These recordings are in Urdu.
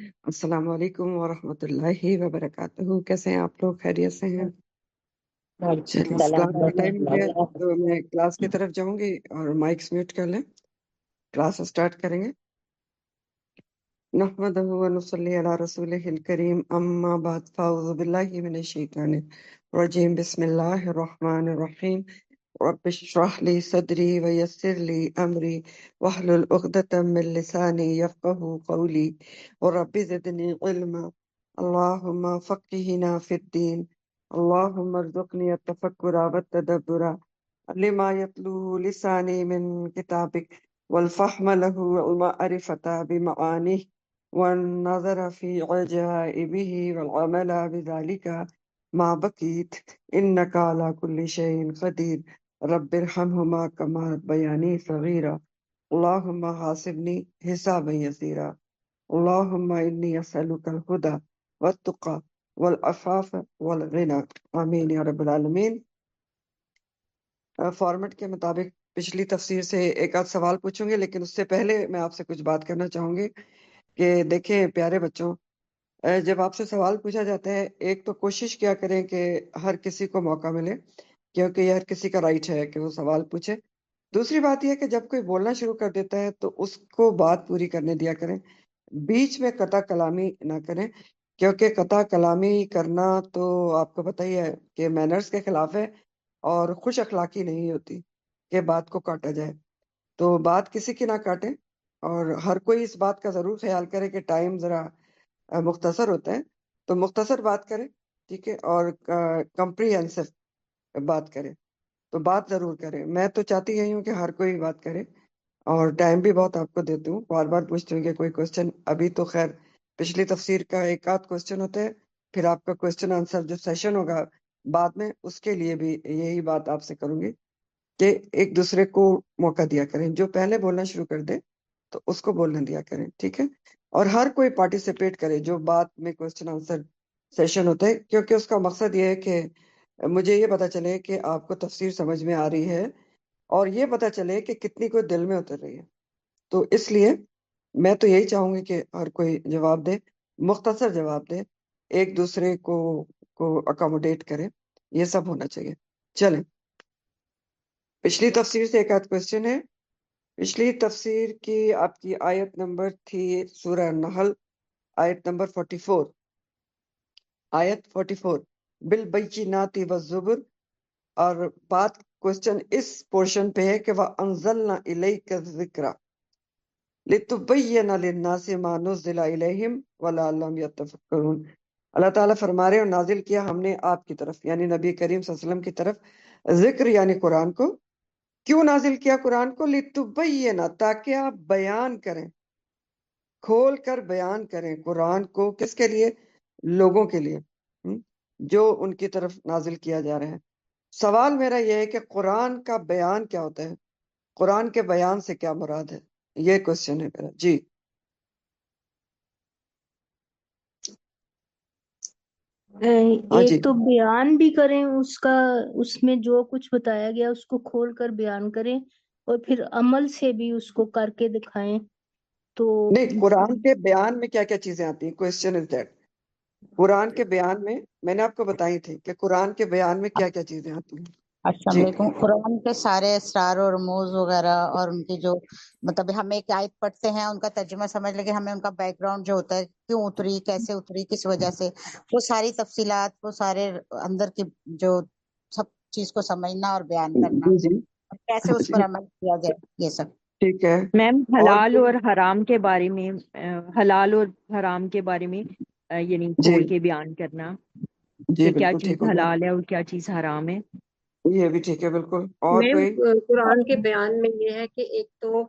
السلام علیکم ورحمۃ اللہ وبرکاتہ. کیسے ہیں آپ لوگ؟ خیریت سے ہیں؟ چلیے، کلاس کا ٹائم ہو گیا تو میں کلاس کی طرف جاؤں گی اور مائکس میوٹ کر لیں. کلاس اسٹارٹ کریں گے. نحمدہ ونصلی علی رسولہ الکریم، اما بعد، فاعوذ باللہ من الشیطان الرجیم. بسم اللہ الرحمن الرحیم. رب اشرح لي صدري ويسر لي أمري واحلل عقدة من لساني يفقهوا قولي ورب زدني علما. اللهم فقهنا في الدين، اللهم ارزقني التفكر والتدبر لما يتلوه لساني من كتابك، والفهم له والمعرفة بمعانيه، والنظر في عجائبه والعمل بذلك ما بقيت، إنك على كل شيء قدير. رب ارحمهما كما ربياني صغيرا. اللهم حاسبني حسابا يسيرا. اللهم إني أسألك الهدى والتقى والعفاف والغنى. آمین یا رب العالمین. فارمیٹ کے مطابق پچھلی تفسیر سے ایک آدھ سوال پوچھوں گے، لیکن اس سے پہلے میں آپ سے کچھ بات کرنا چاہوں گی کہ دیکھیں پیارے بچوں، جب آپ سے سوال پوچھا جاتا ہے، ایک تو کوشش کیا کریں کہ ہر کسی کو موقع ملے، کیونکہ یہ ہر کسی کا رائٹ ہے کہ وہ سوال پوچھے. دوسری بات یہ ہے کہ جب کوئی بولنا شروع کر دیتا ہے تو اس کو بات پوری کرنے دیا کریں، بیچ میں قطع کلامی نہ کریں، کیونکہ قطع کلامی کرنا تو آپ کو پتہ ہی ہے کہ مینرز کے خلاف ہے اور خوش اخلاقی نہیں ہوتی کہ بات کو کاٹا جائے. تو بات کسی کی نہ کاٹیں، اور ہر کوئی اس بات کا ضرور خیال کرے کہ ٹائم ذرا مختصر ہوتا ہے، تو مختصر بات کریں، ٹھیک ہے، اور کمپریہنسو بات کریں. تو بات ضرور کریں. میں تو چاہتی یہی ہوں کہ ہر کوئی بات کرے، اور ٹائم بھی بہت آپ کو دیتی ہوں، بار بار پوچھتی ہوں کہ کوئی کوشچن. ابھی تو خیر پچھلی تفسیر کا ایک آدھ کوشچن ہوتا ہے، پھر آپ کا کوشچن آنسر جو سیشن ہوگا بعد میں، اس کے لیے بھی یہی بات آپ سے کروں گی کہ ایک دوسرے کو موقع دیا کریں. جو پہلے بولنا شروع کر دے تو اس کو بولنے دیا کریں، ٹھیک ہے. اور ہر کوئی پارٹیسپیٹ کرے جو بعد میں کوشچن آنسر سیشن ہوتا ہے، کیونکہ اس کا مقصد یہ ہے کہ مجھے یہ پتا چلے کہ آپ کو تفسیر سمجھ میں آ رہی ہے، اور یہ پتا چلے کہ کتنی کوئی دل میں اتر رہی ہے. تو اس لیے میں تو یہی چاہوں گی کہ ہر کوئی جواب دے، مختصر جواب دے، ایک دوسرے کو اکاموڈیٹ کرے. یہ سب ہونا چاہیے. چلیں، پچھلی تفسیر سے ایک آدھ کوشچن ہے. پچھلی تفسیر کی آپ کی آیت نمبر تھی سورہ نحل، آیت نمبر 44. آیت 44 بالبینات والزبر. اور بات کوشچن اس پورشن پہ ہے کہ وَأَنزَلْنَا إِلَيْكَ الذِّكْرَ لِتُبَيِّنَ لِلنَّاسِ مَا نُزِّلَ إِلَيْهِمْ وَلَعَلَّهُمْ يَتَّفَكَّرُونَ. اللہ تعالیٰ فرما رہے ہیں، اور نازل کیا ہم نے آپ کی طرف، یعنی نبی کریم صلی اللہ علیہ وسلم کی طرف، ذکر یعنی قرآن کو. کیوں نازل کیا قرآن کو؟ لِتُبَيِّنَ، تاکہ آپ بیان کریں، کھول کر بیان کریں قرآن کو. کس کے لیے؟ لوگوں کے لیے جو ان کی طرف نازل کیا جا رہا ہے. سوال میرا یہ ہے کہ قرآن کا بیان کیا ہوتا ہے؟ قرآن کے بیان سے کیا مراد ہے؟ یہ کوشچن ہے میرا. جی ہاں جی. ایک تو بیان بھی کریں اس کا، اس میں جو کچھ بتایا گیا اس کو کھول کر بیان کریں، اور پھر عمل سے بھی اس کو کر کے دکھائیں. تو نہیں، قرآن کے بیان میں کیا کیا چیزیں آتی ہیں؟ Question is that. قرآن کے بیان میں نے آپ کو بتائی تھی کہ قرآن کے بیان میں کیا کیا چیزیں آتی ہیں. السلام جی علیکم. قرآن کے سارے اسرار اور رموز وغیرہ، اور ان کی جو مطلب ہم ایک آیت پڑھتے ہیں ان کا ترجمہ سمجھ لیں کہ ہمیں ان کا بیک گراؤنڈ جو ہوتا ہے، کیوں اتری، کیسے اتری، کس وجہ سے، وہ ساری تفصیلات، وہ سارے اندر کی جو سب چیز کو سمجھنا اور بیان کرنا، جی جی اور کیسے ہاں اس پر جی، عمل کیا جائے، یہ سب. ٹھیک ہے. میم اور حلال کوئی؟ اور حرام کے بارے میں، حلال اور حرام کے بارے میں یعنی جی کھول کے بیان کرنا جی کہ کیا بالکل ٹھیک چیز ہو گیا. حلال ہے اور کیا چیز حرام ہے. یہ بھی ٹھیک ہے بالکل. اور میم کوئی؟ قرآن کے بیان میں یہ ہے کہ ایک تو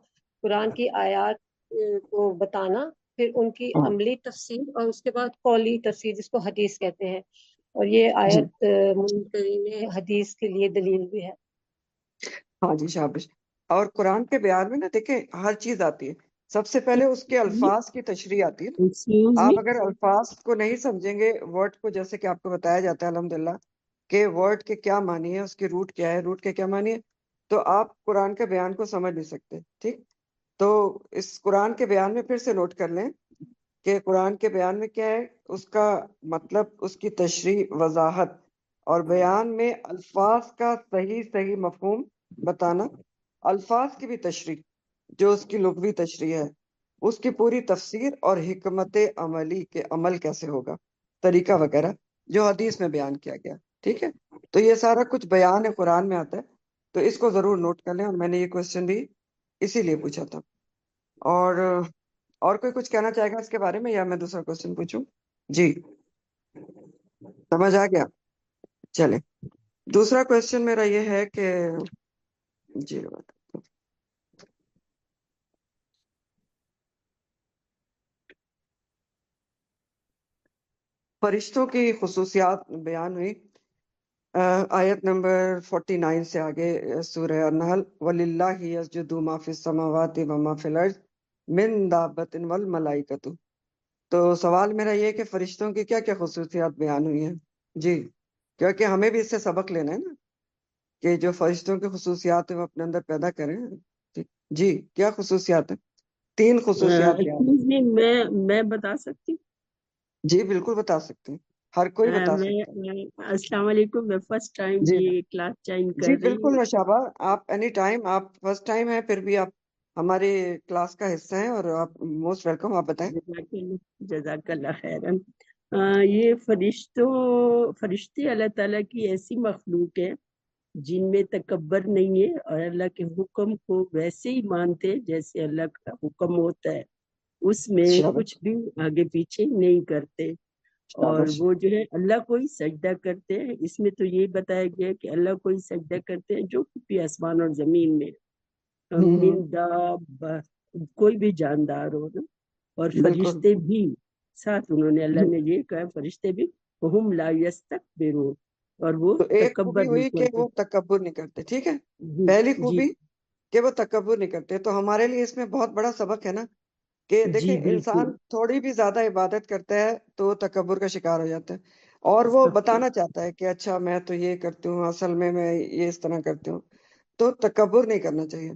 قرآن کی آیات کو بتانا، پھر ان کی ہاں عملی تفسیر، اور اس کے بعد قولی تفسیر جس کو حدیث کہتے ہیں. اور یہ جی آیت منکرین حدیث کے لیے دلیل بھی ہے. ہاں جی، شابش. اور قرآن کے بیان میں نا دیکھیں ہر چیز آتی ہے. سب سے پہلے اس کے الفاظ کی تشریح آتی ہے نا. ایکسکیوز می، آپ اگر الفاظ کو نہیں سمجھیں گے، ورڈ کو، جیسے کہ آپ کو بتایا جاتا ہے الحمدللہ کہ ورڈ کے کیا معنی ہے، اس کی روٹ کیا ہے، روٹ کے کیا معنی ہے، تو آپ قرآن کے بیان کو سمجھ نہیں سکتے. ٹھیک. تو اس قرآن کے بیان میں پھر سے نوٹ کر لیں کہ قرآن کے بیان میں کیا ہے، اس کا مطلب، اس کی تشریح، وضاحت اور بیان میں الفاظ کا صحیح مفہوم بتانا، الفاظ کی بھی تشریح جو اس کی لغوی تشریح ہے، اس کی پوری تفسیر اور حکمت عملی کے عمل کیسے ہوگا، طریقہ وغیرہ جو حدیث میں بیان کیا گیا. ٹھیک ہے، تو یہ سارا کچھ بیان ہے، قرآن میں آتا ہے، تو اس کو ضرور نوٹ کر لیں. اور میں نے یہ کوشچن بھی اسی لیے پوچھا تھا. اور کوئی کچھ کہنا چاہے گا اس کے بارے میں، یا میں دوسرا کوشچن پوچھوں؟ جی سمجھ آ گیا؟ چلے، دوسرا کوشچن میرا یہ ہے کہ جی فرشتوں کی خصوصیات بیان ہوئی. آیت نمبر 49 سے آگے سورہ النحل، وَلِلَّهِ يَسْجُدُ مَا فِي السَّمَاوَاتِ وَمَا فِي الْأَرْضِ مِن دَابَّةٍ وَالْمَلَائِكَةُ. تو سوال میرا یہ ہے کہ فرشتوں کی کیا کیا خصوصیات بیان ہوئی ہیں. جی، کیونکہ ہمیں بھی اس سے سبق لینا ہے نا، کہ جو فرشتوں کی خصوصیات ہیں وہ اپنے اندر پیدا کریں. جی کیا خصوصیات ہیں؟ 3 خصوصیات بیان ایکچولی جی میں بتا سکتی ہوں. جی بالکل بتا سکتے ہیں، ہر کوئی بتا سکتا ہے. السلام علیکم، میں فرسٹ ٹائم جی یہ کلاس جوائن جی کر رہی بالکل ہوں. نشابہ، آپ اینی ٹائم، آپ فرسٹ ٹائم ہیں پھر بھی آپ ہماری کلاس کا حصہ ہیں، اور آپ موسٹ ویلکم. آپ بتائیں. جزاک اللہ خیرن. یہ فرشتے اللہ تعالیٰ کی ایسی مخلوق ہے جن میں تکبر نہیں ہے، اور اللہ کے حکم کو ویسے ہی مانتے جیسے اللہ کا حکم ہوتا ہے، اس میں شاباش کچھ بھی آگے پیچھے نہیں کرتے. اور شاباش. وہ جو ہے اللہ کو ہی سجدہ کرتے ہیں. اس میں تو یہ بتایا گیا ہے کہ اللہ کو ہی سجدہ کرتے ہیں جو بھی آسمان اور زمین میں من دابہ، کوئی بھی جاندار ہو نا. اور بالکل. فرشتے بھی ساتھ انہوں نے اللہ نے یہ کہا فرشتے بھی وہم لا یستکبرون، اور وہ تو ایک تکبر خوبی نہیں ہوئی کہ کرتے. وہ تکبر نہیں کرتے. ٹھیک ہے، جی پہلی جی خوبی کہ وہ تکبر نہیں کرتے. تو ہمارے لیے اس میں بہت بڑا سبق ہے نا، کہ جی دیکھیں بالکل. انسان تھوڑی بھی زیادہ عبادت کرتا ہے تو وہ تکبر کا شکار ہو جاتا ہے، اور وہ بتانا چاہتا ہے کہ اچھا میں تو یہ کرتی ہوں، اصل میں یہ اس طرح کرتی ہوں. تو تکبر نہیں کرنا چاہیے.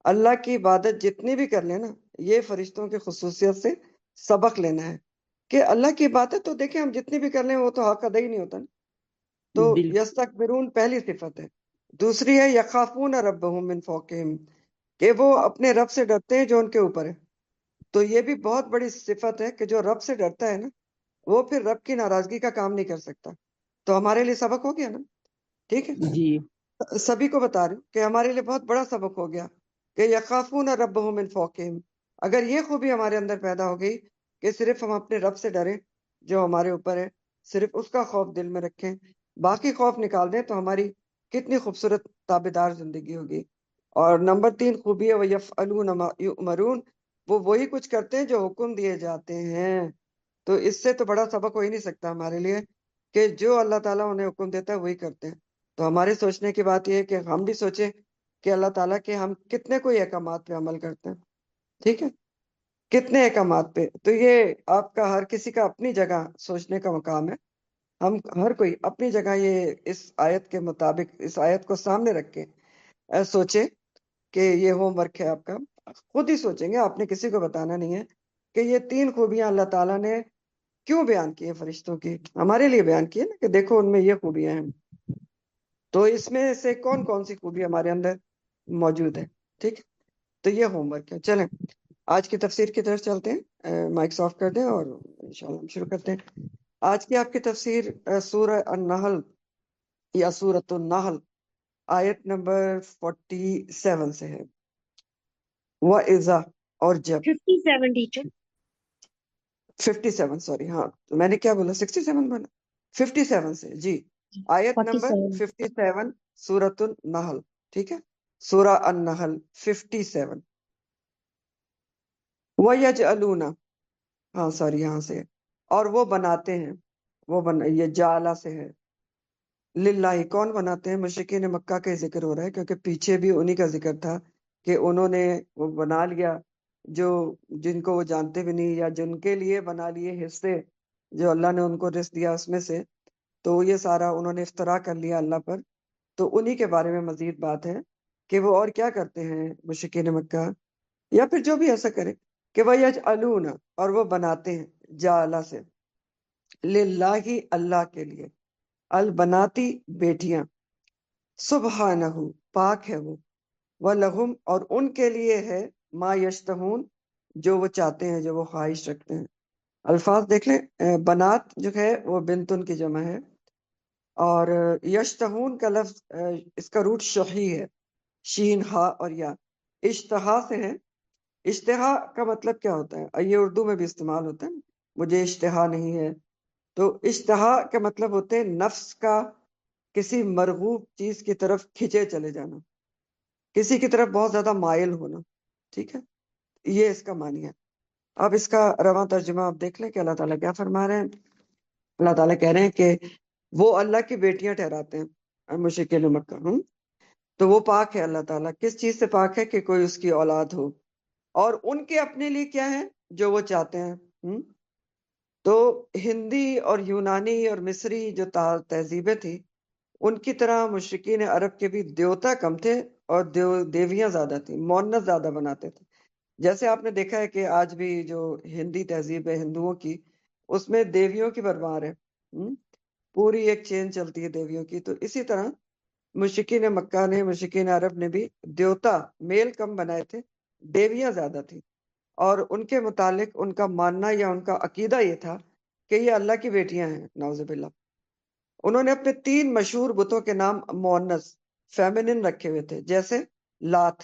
اللہ کی عبادت جتنی بھی کر لیں نا، یہ فرشتوں کی خصوصیت سے سبق لینا ہے کہ اللہ کی عبادت تو دیکھیں ہم جتنی بھی کر لیں وہ تو حق ادا ہی نہیں ہوتا نا. تو بالکل یستکبرون پہلی صفت ہے. دوسری ہے یخافون ربہم من فوقہم، کہ وہ اپنے رب سے ڈرتے ہیں جو ان کے اوپر ہے. تو یہ بھی بہت بڑی صفت ہے کہ جو رب سے ڈرتا ہے نا، وہ پھر رب کی ناراضگی کا کام نہیں کر سکتا. تو ہمارے لیے سبق ہو گیا نا. ٹھیک ہے، جی سبھی کو بتا رہے ہوں کہ ہمارے لیے بہت بڑا سبق ہو گیا کہ یخافون ربہم من فوقہم. اگر یہ خوبی ہمارے اندر پیدا ہو گئی کہ صرف ہم اپنے رب سے ڈریں جو ہمارے اوپر ہے، صرف اس کا خوف دل میں رکھیں، باقی خوف نکال دیں، تو ہماری کتنی خوبصورت تابعدار زندگی ہوگی. اور نمبر 3 خوبی ہے وَيَفْعَلُونَ مَا يُؤْمَرُونَ، وہ وہی کچھ کرتے ہیں جو حکم دیے جاتے ہیں. تو اس سے تو بڑا سبق ہو ہی نہیں سکتا ہمارے لیے کہ جو اللہ تعالیٰ انہیں حکم دیتا ہے وہی کرتے ہیں. تو ہمارے سوچنے کی بات یہ ہے کہ ہم بھی سوچیں کہ اللہ تعالیٰ کے ہم کتنے کوئی احکامات پہ عمل کرتے ہیں. ٹھیک ہے، کتنے احکامات پہ. تو یہ آپ کا ہر کسی کا اپنی جگہ سوچنے کا مقام ہے. ہم ہر کوئی اپنی جگہ یہ اس آیت کے مطابق، اس آیت کو سامنے رکھ کے سوچے کہ یہ ہوم ورک ہے آپ کا. خود ہی سوچیں گے، آپ نے کسی کو بتانا نہیں ہے کہ یہ 3 خوبیاں اللہ تعالیٰ نے کیوں بیان کی ہیں فرشتوں کی. ہمارے لیے بیان کی ہے نا کہ دیکھو ان میں یہ خوبیاں ہیں. تو اس میں سے کون کون سی خوبی ہمارے اندر موجود ہے. ٹھیک ہے، تو یہ ہوم ورک ہے. چلیں آج کی تفسیر کی طرف چلتے ہیں. مائک آف کر دیں اور انشاءاللہ ہم شروع کرتے ہیں. آج کی آپ کی تفسیر سورہ النحل یا سورۃ النحل آیت نمبر 47 سے ہے. وَإِذَا، اور جب. 57 ٹیچر. 57 سوری، ہاں میں نے کیا بولا، 67 بولا، 57 سے. جی آیت نمبر 47. 57 سورۃ النحل. ٹھیک ہے، سورہ النحل 57. وَيَجْعَلُونَ، ہاں سوری یہاں سے، اور وہ بناتے ہیں، یہ جعلہ سے ہے. للہ، کون بناتے ہیں؟ مشرکین مکہ کا ذکر ہو رہا ہے، کیونکہ پیچھے بھی انہی کا ذکر تھا کہ انہوں نے وہ بنا لیا جو جن کو وہ جانتے بھی نہیں، یا جن کے لیے بنا لیے حصے جو اللہ نے ان کو رزق دیا اس میں سے. تو یہ سارا انہوں نے افتراء کر لیا اللہ پر. تو انہی کے بارے میں مزید بات ہے کہ وہ اور کیا کرتے ہیں مشرکین مکہ، یا پھر جو بھی ایسا کرے کہ وَيَجْعَلُونَ، اور وہ بناتے ہیں. جالا سے، للہ اللہ کے لیے، البناتی بیٹیاں، سبحانہ پاک ہے وہ، وَلَهُمْ اور ان کے لیے ہے، ما یشتہون جو وہ چاہتے ہیں، جو وہ خواہش رکھتے ہیں۔ الفاظ دیکھ لیں، بنات جو ہے وہ بنتن کی جمع ہے، اور یشتہون کا لفظ اس کا روٹ شہی ہے، شین ہا اور یا، اشتہا سے ہے۔ اشتہا کا مطلب کیا ہوتا ہے؟ یہ اردو میں بھی استعمال ہوتا ہے، مجھے اشتہا نہیں ہے۔ تو اشتہا کا مطلب ہوتے ہیں نفس کا کسی مرغوب چیز کی طرف کھنچے چلے جانا، کسی کی طرف بہت زیادہ مائل ہونا، ٹھیک ہے، یہ اس کا معنی ہے۔ اب اس کا رواں ترجمہ آپ دیکھ لیں کہ اللہ تعالیٰ کیا فرما رہے ہیں۔ اللہ تعالیٰ کہہ رہے ہیں کہ وہ اللہ کی بیٹیاں ٹھہراتے ہیں مشرکین مکہ، تو وہ پاک ہے، اللہ تعالیٰ کس چیز سے پاک ہے کہ کوئی اس کی اولاد ہو، اور ان کے اپنے لیے کیا ہے جو وہ چاہتے ہیں۔ تو ہندی اور یونانی اور مصری جو تہذیبیں تھیں، ان کی طرح مشرکین عرب کے بھی دیوتا کم تھے اور دیویاں زیادہ تھیں، مونت زیادہ بناتے تھے۔ جیسے آپ نے دیکھا ہے کہ آج بھی جو ہندی تہذیب ہے ہندوؤں کی، اس میں دیویوں کی بھرمار ہے، پوری ایک چین چلتی ہے دیویوں کی۔ تو اسی طرح مشرکین مکہ نے، مشرکین عرب نے بھی دیوتا میل کم بنائے تھے، دیویاں زیادہ تھیں، اور ان کے متعلق ان کا ماننا یا ان کا عقیدہ یہ تھا کہ یہ اللہ کی بیٹیاں ہیں، نعوذ باللہ۔ انہوں نے اپنے 3 مشہور بتوں کے نام مؤنث فیمنن رکھے ہوئے تھے، جیسے لات،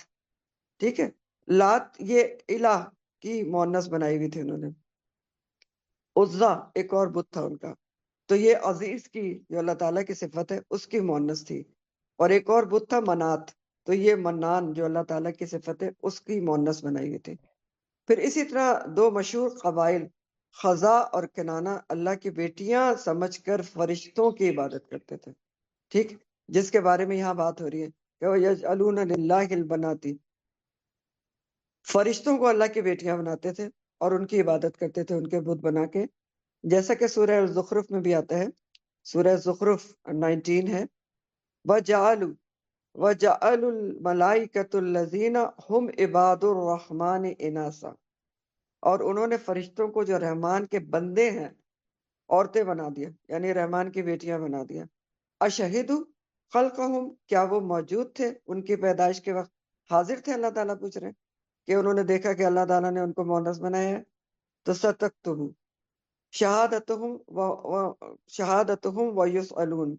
ٹھیک ہے، لات یہ الہ کی مؤنث بنائی ہوئی تھی انہوں نے۔ عزا ایک اور بت تھا ان کا، تو یہ عزیز کی جو اللہ تعالیٰ کی صفت ہے اس کی مؤنث تھی، اور ایک اور بت تھا منات، تو یہ منان جو اللہ تعالیٰ کی صفت ہے اس کی مؤنث بنائی ہوئی تھی۔ پھر اسی طرح 2 مشہور قبائل خزا اور کنانا اللہ کی بیٹیاں سمجھ کر فرشتوں کی عبادت کرتے تھے، ٹھیک، جس کے بارے میں یہاں بات ہو رہی ہے کہ وہ یجعلون للہ البناتی، فرشتوں کو اللہ کی بیٹیاں بناتے تھے اور ان کی عبادت کرتے تھے، ان کے بت بنا کے، جیسا کہ سورہ الزخرف میں بھی آتا ہے، سورہ زخرف 19 ہے، وَجَعَلُوا وَجَعَلُوا الْمَلَائِكَةُ الَّذِينَ هُمْ عِبَادُ الرَّحْمَنِ إِنَاثًا، اور انہوں نے فرشتوں کو جو رحمان کے بندے ہیں عورتیں بنا دیا، یعنی رحمان کی بیٹیاں بنا دیا۔ اشہدوا خلقہم، کیا وہ موجود تھے ان کی پیدائش کے وقت، حاضر تھے؟ اللہ تعالیٰ پوچھ رہے ہیں کہ انہوں نے دیکھا کہ اللہ تعالیٰ نے ان کو مؤنث بنایا ہے۔ تو ستکتبوا شہادتہم ویسألون،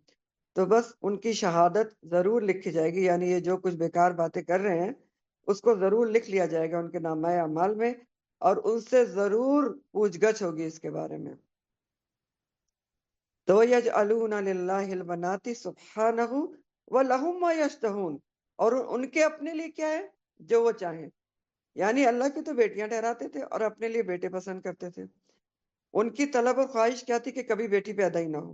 تو بس ان کی شہادت ضرور لکھی جائے گی، یعنی یہ جو کچھ بیکار باتیں کر رہے ہیں اس کو ضرور لکھ لیا جائے گا ان کے نامہ اعمال میں، اور ان سے ضرور پوچھ گچھ ہوگی اس کے بارے میں۔ تو یجعلون للہ البنات سبحانہ ولہم ما یشتہون، اور ان کے اپنے لیے کیا ہے جو وہ چاہیں، یعنی اللہ کی تو بیٹیاں ٹھہراتے تھے اور اپنے لیے بیٹے پسند کرتے تھے۔ ان کی طلب اور خواہش کیا تھی کہ کبھی بیٹی پیدا ہی نہ ہو،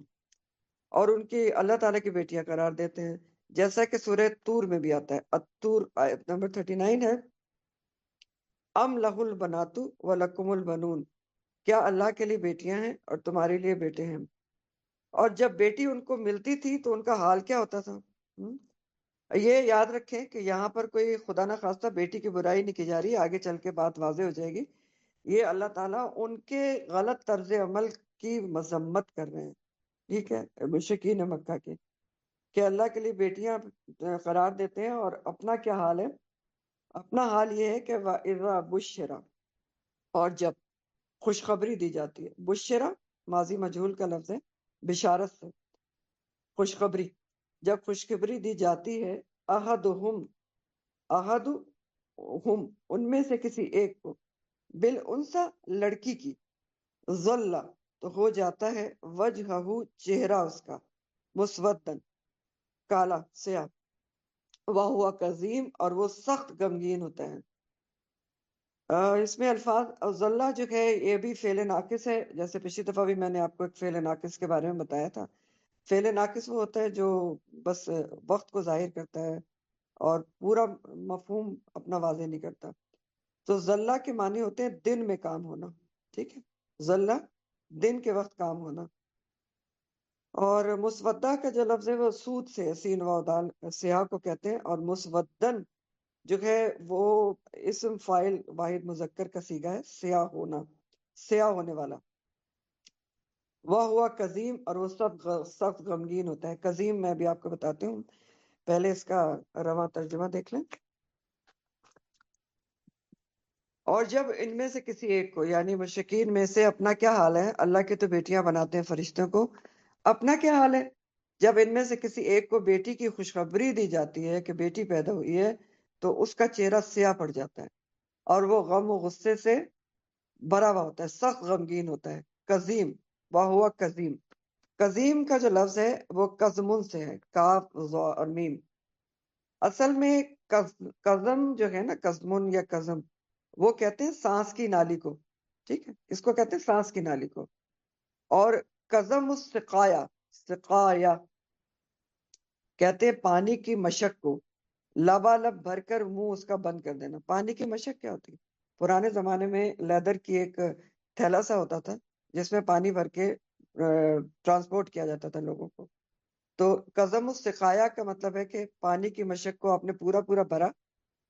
اور ان کی اللہ تعالیٰ کی بیٹیاں قرار دیتے ہیں، جیسا کہ سورہ طور میں بھی آتا ہے، الطور آیت نمبر 39 ہے، ام لہ البنات ولکم البنون، کیا اللہ کے لیے بیٹیاں ہیں اور تمہارے لیے بیٹے ہیں۔ اور جب بیٹی ان کو ملتی تھی تو ان کا حال کیا ہوتا تھا؟ یہ یاد رکھیں کہ یہاں پر کوئی خدا نہ خواستہ بیٹی کی برائی نہیں کی جا رہی، آگے چل کے بات واضح ہو جائے گی۔ یہ اللہ تعالیٰ ان کے غلط طرز عمل کی مذمت کر رہے ہیں، ٹھیک ہے، مشرکین مکہ کے، کہ اللہ کے لیے بیٹیاں قرار دیتے ہیں، اور اپنا کیا حال ہے؟ اپنا حال یہ ہے کہ وَإِذَا بُشِّرَ، اور جب خوشخبری دی جاتی ہے، بشرا ماضی مجہول کا لفظ ہے، بشارت سے، خوشخبری، جب خوشخبری دی جاتی ہے، احدہم ان میں سے کسی ایک کو، بالانثی لڑکی کی، ظل تو ہو جاتا ہے، وجہہ چہرہ اس کا، مسودن کالا سیاہ، وہو کظیم اور وہ سخت غمگین ہوتا ہے۔ اس میں الفاظ ظلہ جو ہے یہ بھی فعل ناقص ہے، جیسے پچھلی دفعہ بھی میں نے آپ کو ایک فعل ناقص کے بارے میں بتایا تھا۔ فعل ناقص وہ ہوتا ہے جو بس وقت کو ظاہر کرتا ہے اور پورا مفہوم اپنا واضح نہیں کرتا۔ تو ظلہ کے معنی ہوتے ہیں دن میں کام ہونا، ٹھیک ہے، ظلہ دن کے وقت کام ہونا۔ اور مسودہ کا جو لفظ ہے وہ سود سے، سین و دال، سیاہ کو کہتے ہیں، اور مسودن جو ہے وہ اسم فاعل واحد مذکر کا صیغہ ہے، سیاہ ہونا، سیاہ ہونے والا، وہ ہوا کظیم، اور وہ سخت غمگین ہوتا ہے. کظیم میں بھی آپ کو بتاتی ہوں، پہلے اس کا رواں ترجمہ دیکھ لیں. اور جب ان میں سے کسی ایک کو، یعنی مشرکین میں سے، اپنا کیا حال ہے، اللہ کی تو بیٹیاں بناتے ہیں فرشتوں کو، اپنا کیا حال ہے جب ان میں سے کسی ایک کو بیٹی کی خوشخبری دی جاتی ہے کہ بیٹی پیدا ہوئی ہے، تو اس کا چہرہ سیاہ پڑ جاتا ہے اور وہ غم و غصے سے بھرا ہوا ہوتا ہے، سخت غمگین ہوتا ہے. کظیم، وہ کظیم. کظیم کا جو لفظ ہے وہ کظمن سے ہے، کاف ظا اور میم. اصل میں کظم جو ہے نا، کظمن یا کظم، وہ کہتے ہیں سانس کی نالی کو. ٹھیک ہے، اس کو کہتے ہیں سانس کی نالی کو. اور کظم السقایا، سقایا کہتے ہیں پانی کی مشق کو. لبالب بھر کر منہ اس کا بند کر دینا. پانی کی مشق کیا ہوتی ہے؟ پرانے زمانے میں لیدر کی ایک تھیلا سا ہوتا تھا جس میں پانی بھر کے ٹرانسپورٹ کیا جاتا تھا لوگوں کو. تو کظم السقایا کا مطلب ہے کہ پانی کی مشق کو آپ نے پورا پورا بھرا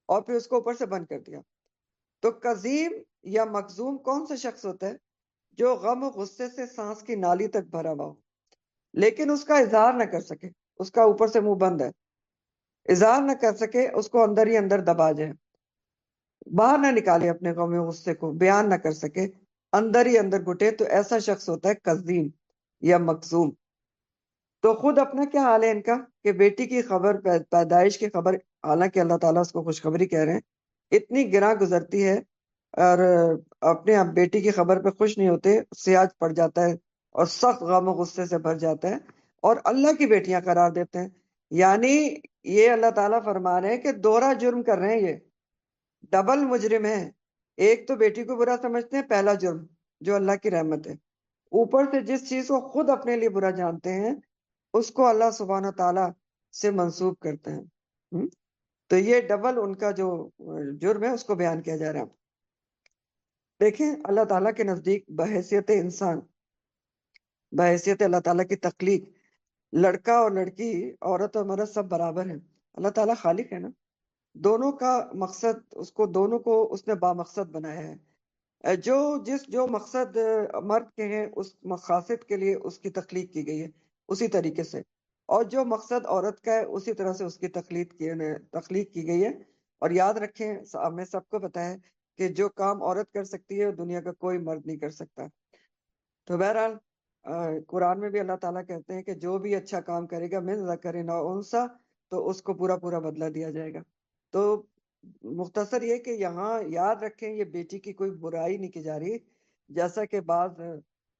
اور پھر اس کو اوپر سے بند کر دیا. تو کظیم یا مخزوم کون سا شخص ہوتا ہے؟ جو غم و غصے سے سانس کی نالی تک بھرا ہوا ہو لیکن اس کا اظہار نہ کر سکے. اس کا اوپر سے منہ بند ہے، اظہار نہ کر سکے، اس کو اندر ہی اندر دبا جائے، باہر نہ نکالے اپنے غم و غصے کو، بیان نہ کر سکے، اندر ہی اندر گھٹے. تو ایسا شخص ہوتا ہے کظیم یا مخزوم. تو خود اپنا کیا حال ہے ان کا کہ بیٹی کی خبر، پیدائش کی خبر، حالانکہ اللہ تعالیٰ اس کو خوشخبری کہہ رہے ہیں، اتنی گراں گزرتی ہے اور اپنے آپ بیٹی کی خبر پہ خوش نہیں ہوتے، سیاج پڑ جاتا ہے اور سخت غم و غصے سے بھر جاتا ہے اور اللہ کی بیٹیاں قرار دیتے ہیں. یعنی یہ اللہ تعالیٰ فرما رہے ہیں کہ دوہرا جرم کر رہے ہیں، یہ ڈبل مجرم ہے. ایک تو بیٹی کو برا سمجھتے ہیں، پہلا جرم جو اللہ کی رحمت ہے، اوپر سے جس چیز کو خود اپنے لیے برا جانتے ہیں اس کو اللہ سبحانہ تعالیٰ سے منسوب کرتے ہیں. تو یہ ڈبل ان کا جو جرم ہے اس کو بیان کیا جا رہا ہے. دیکھیں اللہ تعالیٰ کے نزدیک بحیثیت انسان، بحیثیت اللہ تعالیٰ کی تخلیق، لڑکا اور لڑکی، عورت اور مرد سب برابر ہیں. اللہ تعالیٰ خالق ہے نا، دونوں کا مقصد، اس کو دونوں کو اس نے بامقصد بنایا ہے. جو مقصد مرد کے ہیں اس مقاصد کے لیے اس کی تخلیق کی گئی ہے اسی طریقے سے، اور جو مقصد عورت کا ہے اسی طرح سے اس کی تخلیق کی گئی ہے. اور یاد رکھیں، ہمیں سب کو پتا ہے کہ جو کام عورت کر سکتی ہے دنیا کا کوئی مرد نہیں کر سکتا. تو بہرحال قرآن میں بھی اللہ تعالیٰ کہتے ہیں کہ جو بھی اچھا کام کرے گا من ذکر او انثی، تو اس کو پورا پورا بدلہ دیا جائے گا. تو مختصر یہ کہ یہاں یاد رکھیں یہ بیٹی کی کوئی برائی نہیں کی جا رہی، جیسا کہ بعض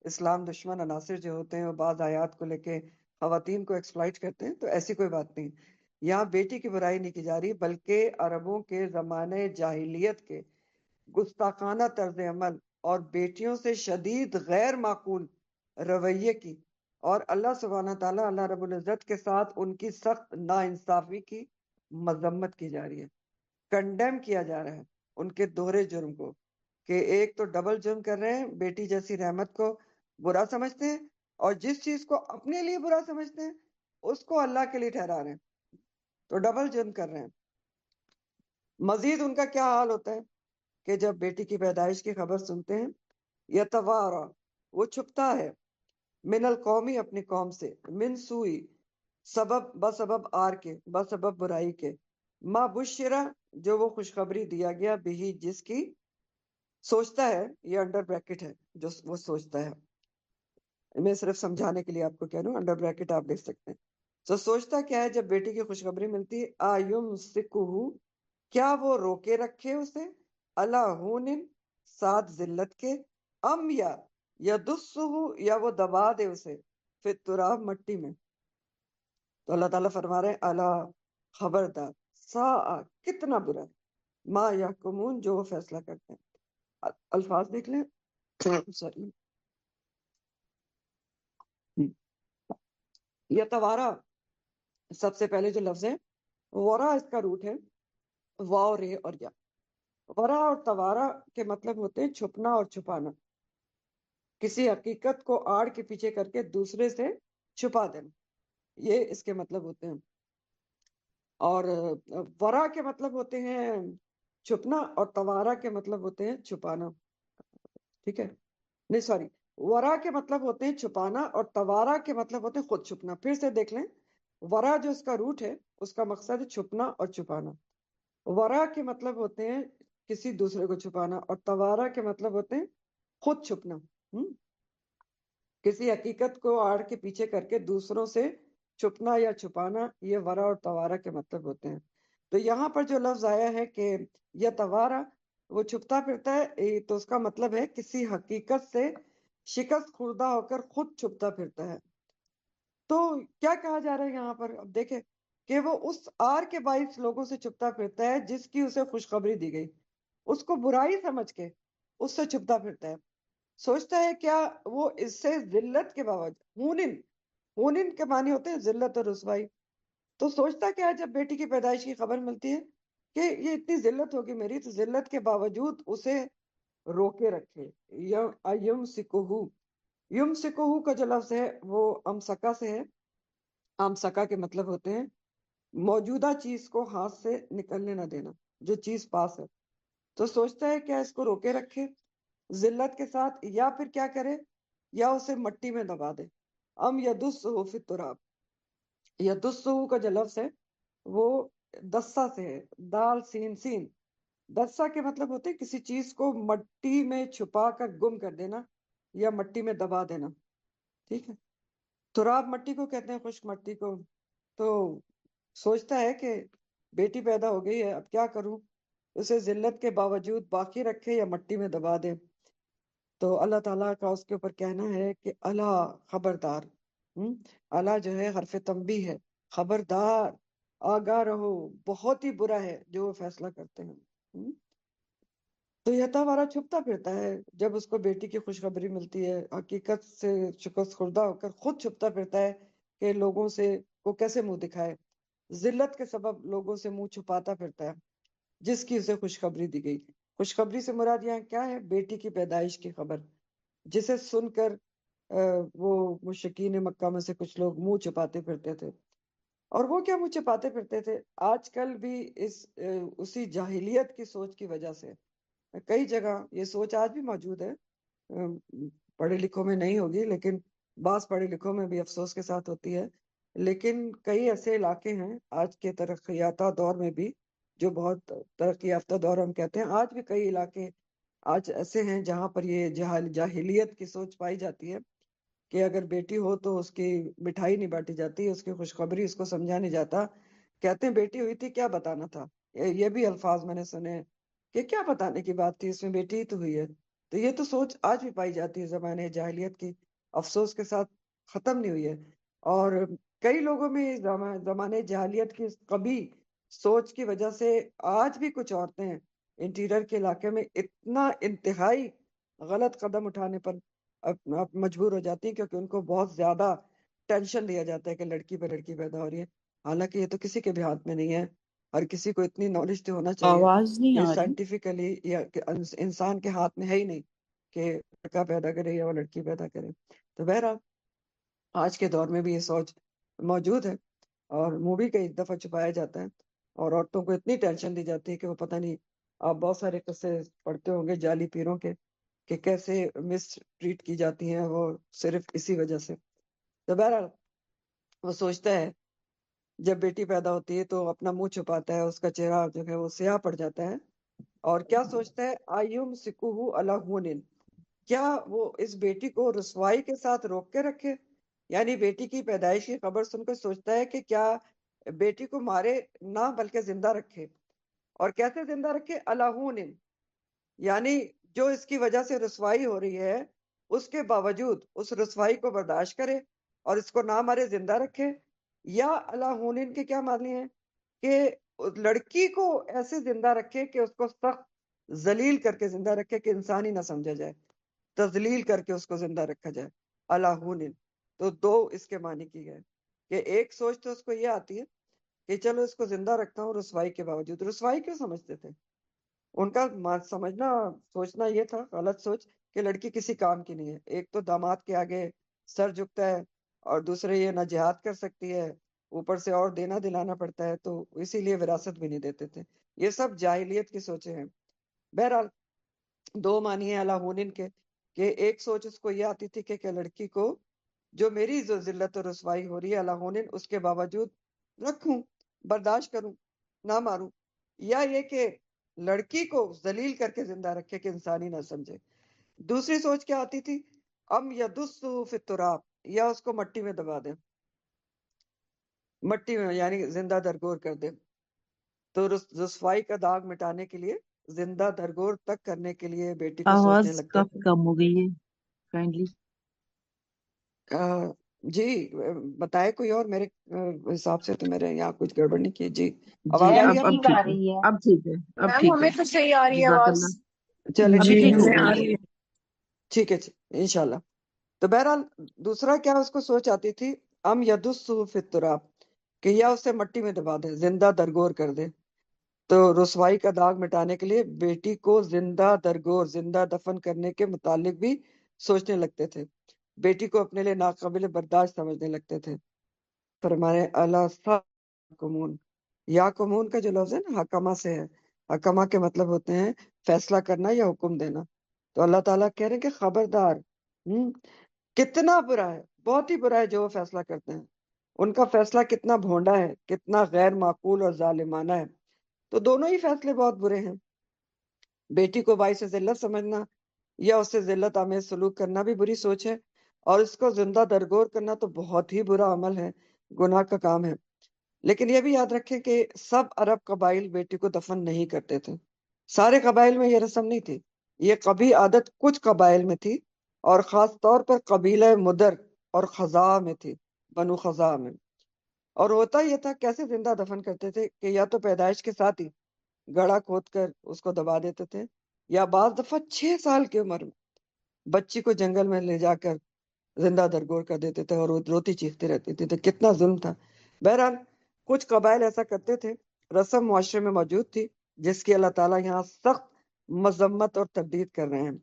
اسلام دشمن عناصر جو ہوتے ہیں وہ بعض آیات کو لے کے خواتین کو ایکسپلائٹ کرتے ہیں. تو ایسی کوئی بات نہیں، یہاں بیٹی کی برائی نہیں کی جا رہی، بلکہ عربوں کے زمانے جاہلیت کے گستاخانہ طرز عمل اور بیٹیوں سے شدید غیر معقول رویے کی، اور اللہ سبحانہ تعالیٰ، اللہ رب العزت کے ساتھ ان کی سخت ناانصافی کی مذمت کی جا رہی ہے، کنڈیم کیا جا رہا ہے ان کے دوہرے جرم کو، کہ ایک تو ڈبل جرم کر رہے ہیں، بیٹی جیسی رحمت کو برا سمجھتے ہیں، اور جس چیز کو اپنے لیے برا سمجھتے ہیں اس کو اللہ کے لیے ٹھہرا رہے ہیں، تو ڈبل جرم کر رہے ہیں. مزید ان کا کیا حال ہوتا ہے کہ جب بیٹی کی پیدائش کی خبر سنتے ہیں، یتوارا، وہ چھپتا ہے، من القومی، اپنی قوم سے، من سوئی، بسبب آر کے، بسبب برائی کے، ما بشرا، جو وہ خوشخبری دیا گیا، بھی، جس کی، سوچتا ہے، یہ انڈر بریکٹ ہے جو وہ سوچتا ہے، میں صرف سمجھانے کے لیے آپ کو کہہ رہا ہوں، انڈر بریکٹ آپ دیکھ سکتے ہیں. تو سوچتا کیا ہے جب بیٹی کی خوشخبری ملتی ہے، آیمسکہ، کیا وہ روکے رکھے اسے، اللہ ہون، ساتھ ذلت کے، ام، یا یدسہ، یا وہ دبا دے اسے، فی التراب، مٹی میں. تو اللہ تعالیٰ فرما رہے ہیں اللہ، خبردار، سا، کتنا برا ہے، ما یحکمون، جو وہ فیصلہ کرتے ہیں. الفاظ دیکھ لیں. سوری، یتوارا، سب سے پہلے جو لفظ ہے ورا، اس کا روٹ ہے واو، رے اور یا. ورا اور توارا کے مطلب ہوتے ہیں چھپنا اور چھپانا، کسی حقیقت کو آڑ کے پیچھے کر کے دوسرے سے چھپا دینا، یہ اس کے مطلب ہوتے ہیں. اور ورا کے مطلب ہوتے ہیں چھپنا، اور توارا کے مطلب ہوتے ہیں چھپانا. ٹھیک ہے، نہیں سوری، ورا کے مطلب ہوتے ہیں چھپانا اور توارا کے مطلب ہوتے ہیں خود چھپنا. پھر سے دیکھ لیں, ورا جو اس کا روٹ ہے اس کا مقصد ہے چھپنا اور چھپانا. ورا کے مطلب ہوتے ہیں کسی دوسرے کو چھپانا اور توارا کے مطلب ہوتے ہیں خود چھپنا. کسی حقیقت کو آڑ کے پیچھے کر کے دوسروں سے چھپنا یا چھپانا, یہ ورا اور توارا کے مطلب ہوتے ہیں. تو یہاں پر جو لفظ آیا ہے کہ یا توارا, وہ چھپتا پھرتا ہے, تو اس کا مطلب ہے کسی حقیقت سے شکست خوردہ ہو کر خود چھپتا پھرتا ہے. تو کیا کہا جا رہا ہے یہاں پر؟ اب دیکھیں کہ وہ اس آر کے باعث لوگوں سے چھپتا پھرتا ہے جس کی اسے خوشخبری دی گئی, اس کو برائی سمجھ کے اس سے چھپتا پھرتا ہے. سوچتا ہے کیا وہ اس سے ذلت کے باوجود, ہونن کے معنی ہوتے ہیں ذلت اور رسوائی. تو سوچتا کیا جب بیٹی کی پیدائش کی خبر ملتی ہے کہ یہ اتنی ذلت ہوگی میری, تو ذلت کے باوجود اسے روکے رکھے. یم سکوہو کا جو لفظ ہے وہ امسکا سے ہے. امسکا کے مطلب ہوتے ہیں موجودہ چیز کو ہاتھ سے نکلنے نہ دینا, جو چیز پاس ہے. تو سوچتا ہے کیا اس کو روکے رکھے ذلت کے ساتھ, یا پھر کیا کرے, یا اسے مٹی میں دبا دے. یدسہ فی التراب, یدسہ کا جو لفظ ہے وہ دسا سے ہے, دال سین سین. دسا کے مطلب ہوتے ہیں کسی چیز کو مٹی میں چھپا کر گم کر دینا یا مٹی میں دبا دینا. ٹھیک ہے, تراب مٹی کو کہتے ہیں, خشک مٹی کو. تو سوچتا ہے کہ بیٹی پیدا ہو گئی ہے, اب کیا کروں, اسے ذلت کے باوجود باقی رکھے یا مٹی میں دبا دے. تو اللہ تعالیٰ کا اس کے اوپر کہنا ہے کہ اللہ خبردار. اللہ جو ہے حرف تنبیہ ہے, خبردار, آگاہ رہو, بہت ہی برا ہے جو وہ فیصلہ کرتے ہیں. تو یہ توارا چھپتا پھرتا ہے جب اس کو بیٹی کی خوشخبری ملتی ہے, حقیقت سے شکست خوردہ ہو کر خود چھپتا پھرتا ہے کہ لوگوں سے کو کیسے منہ دکھائے. ذلت کے سبب لوگوں سے منہ چھپاتا پھرتا ہے جس کی اسے خوشخبری دی گئی. خوشخبری سے مراد یہاں کیا ہے؟ بیٹی کی پیدائش کی خبر, جسے سن کر وہ مشرکین مکہ میں سے کچھ لوگ منہ چھپاتے پھرتے تھے. اور وہ کیا منہ چھپاتے پھرتے تھے؟ آج کل بھی اسی جاہلیت کی سوچ کی وجہ سے کئی جگہ یہ سوچ آج بھی موجود ہے, پڑھے لکھوں میں نہیں ہوگی لیکن بعض پڑھے لکھوں میں بھی افسوس کے ساتھ ہوتی ہے. لیکن کئی ایسے علاقے ہیں آج کے ترقی یافتہ دور میں بھی, جو بہت ترقی یافتہ دور ہم کہتے ہیں, آج بھی کئی علاقے آج ایسے ہیں جہاں پر یہ جاہلیت کی سوچ پائی جاتی ہے کہ اگر بیٹی ہو تو اس کی مٹھائی نہیں بانٹی جاتی, اس کی خوشخبری اس کو سمجھا نہیں جاتا. کہتے ہیں بیٹی ہوئی تھی کیا بتانا تھا, یہ بھی الفاظ میں نے سنے کہ کیا بتانے کی بات تھی, اس میں بیٹی ہی تو ہوئی ہے. تو یہ تو سوچ آج بھی پائی جاتی ہے زمانے جاہلیت کی, افسوس کے ساتھ ختم نہیں ہوئی ہے. اور کئی لوگوں میں زمانے جاہلیت کی قبیح سوچ کی وجہ سے آج بھی کچھ عورتیں انٹیریئر کے علاقے میں اتنا انتہائی غلط قدم اٹھانے پر مجبور ہو جاتی ہیں کیونکہ ان کو بہت زیادہ ٹینشن دیا جاتا ہے کہ لڑکی پہ لڑکی پیدا ہو رہی ہے. حالانکہ یہ تو کسی کے بھی ہاتھ میں نہیں ہے, ہر کسی کو اتنی نالج تو ہونا چاہیے. آواز نہیں یہ آ رہی. سائنٹیفکلی یا انسان کے ہاتھ میں ہے ہی نہیں کہ لڑکا پیدا کرے یا وہ لڑکی پیدا کرے. تو بہرحال آج کے دور میں بھی یہ سوچ موجود ہے اور منہ بھی کئی دفعہ چھپایا جاتا ہے, اور عورتوں کو اتنی ٹینشن دی جاتی ہے کہ وہ پتہ نہیں, آپ بہت سارے قصے پڑھتے ہوں گے جعلی پیروں کے کہ کیسے مس ٹریٹ کی جاتی ہیں وہ صرف اسی وجہ سے. تو بہرحال وہ سوچتا ہے جب بیٹی پیدا ہوتی ہے تو اپنا منہ چھپاتا ہے, اس کا چہرہ جو ہے وہ سیاہ پڑ جاتا ہے. اور کیا سوچتا ہے؟ آیوم سکوہو الہونن, کیا وہ اس بیٹی کو رسوائی کے ساتھ روک کے رکھے. یعنی بیٹی کی پیدائش کی خبر سن کر سوچتا ہے کہ کیا بیٹی کو مارے نہ بلکہ زندہ رکھے. اور کیسے زندہ رکھے؟ الہونن, یعنی جو اس کی وجہ سے رسوائی ہو رہی ہے اس کے باوجود اس رسوائی کو برداشت کرے اور اس کو نہ مارے, زندہ رکھے. یا الہونن کے کیا معنی ہے کہ لڑکی کو ایسے زندہ رکھے کہ اس کو سخت ذلیل کر کے زندہ رکھے کہ انسان ہی نہ سمجھا جائے, تذلیل کر کے اس کو زندہ رکھا جائے. الہونن, تو دو اس کے معنی کی گئے کہ ایک سوچ تو اس کو یہ آتی ہے کہ چلو اس کو زندہ رکھتا ہوں رسوائی کے باوجود. رسوائی کیوں سمجھتے تھے؟ ان کا سمجھنا سوچنا یہ تھا غلط سوچ کہ لڑکی کسی کام کی نہیں ہے. ایک تو داماد کے آگے سر جھکتا ہے, اور دوسرے یہ نہ جہاد کر سکتی ہے, اوپر سے اور دینا دلانا پڑتا ہے, تو اسی لیے وراثت بھی نہیں دیتے تھے. یہ سب جاہلیت کی سوچیں ہیں. بہرحال دو معنی ہیں الہونن کے, کہ ایک سوچ اس کو یہ آتی تھی کہ لڑکی کو جو میری جو ذلت اور رسوائی ہو رہی ہے اللہ ہونے اس کے باوجود رکھوں، برداشت کروں، نہ ماروں، یا یہ کہ لڑکی کو ذلیل کر کے زندہ رکھے کہ انسانی نہ سمجھے۔ دوسری سوچ کیا آتی تھی؟ ام یدسہ فی التراب، یا اس کو مٹی میں دبا دیں، مٹی میں یعنی زندہ درگور کر دیں۔ تو رسوائی کا داغ مٹانے کے لیے، زندہ درگور تک کرنے کے لیے بیٹی کو سوچنے آواز لگتے کافی تھے۔ کم ہو گئی ہے، کائنڈلی۔ جی بتائے کوئی اور، میرے حساب سے تو میرے یہاں کچھ گڑبڑ نہیں کی۔ جی جی آواز آ رہی ہے آپ اب کو؟ ٹھیک آ ٹھیک ہے، رہی ہے اب ٹھیک ہے، اب میم، ٹھیک ہمیں ہے، تو صحیح آ رہی ہے جزاک آواز۔ اللہ۔ چلے جی ٹھیک ہمیں ہے، آ رہی ہے۔ ٹھیک ہے انشاءاللہ۔ تو بہرحال دوسرا کیا اس کو سوچ آتی تھی، ام یدسہ فی التراب، کہ یا اسے مٹی میں دبا دے، زندہ درگور کر دے۔ تو رسوائی کا داغ مٹانے کے لیے بیٹی کو زندہ درگور، زندہ دفن کرنے کے متعلق بھی سوچنے لگتے تھے، بیٹی کو اپنے لیے ناقابل برداشت سمجھنے لگتے تھے۔ فرمانے اللہ کمون، یا کمون کا جو لفظ ہے نا حکمہ سے ہے، حکمہ کے مطلب ہوتے ہیں فیصلہ کرنا یا حکم دینا۔ تو اللہ تعالیٰ کہہ رہے ہیں کہ خبردار، کتنا برا ہے، بہت ہی برا ہے جو وہ فیصلہ کرتے ہیں، ان کا فیصلہ کتنا بھونڈا ہے، کتنا غیر معقول اور ظالمانہ ہے۔ تو دونوں ہی فیصلے بہت برے ہیں۔ بیٹی کو باعث ذلت سمجھنا یا اس سے ذلت آمیز سلوک کرنا بھی بری سوچ ہے، اور اس کو زندہ درگور کرنا تو بہت ہی برا عمل ہے، گناہ کا کام ہے۔ لیکن یہ بھی یاد رکھیں کہ سب عرب قبائل بیٹی کو دفن نہیں کرتے تھے، سارے قبائل میں یہ رسم نہیں تھی، یہ کبھی عادت کچھ قبائل میں تھی، اور خاص طور پر قبیلہ مدر اور خزاع میں تھی، بنو خزاع میں۔ اور ہوتا یہ تھا، کیسے زندہ دفن کرتے تھے کہ یا تو پیدائش کے ساتھ ہی گڑھا کھود کر اس کو دبا دیتے تھے، یا بعض دفعہ 6 سال کی عمر میں بچی کو جنگل میں لے جا کر زندہ درگور کر دیتے تھے، اور وہ روتی چیختی رہتی تھی۔ تو کتنا ظلم تھا۔ بہرحال کچھ قبائل ایسا کرتے تھے، رسم معاشرے میں موجود تھی، جس کی اللہ تعالیٰ یہاں سخت مذمت اور تردید کر رہے ہیں۔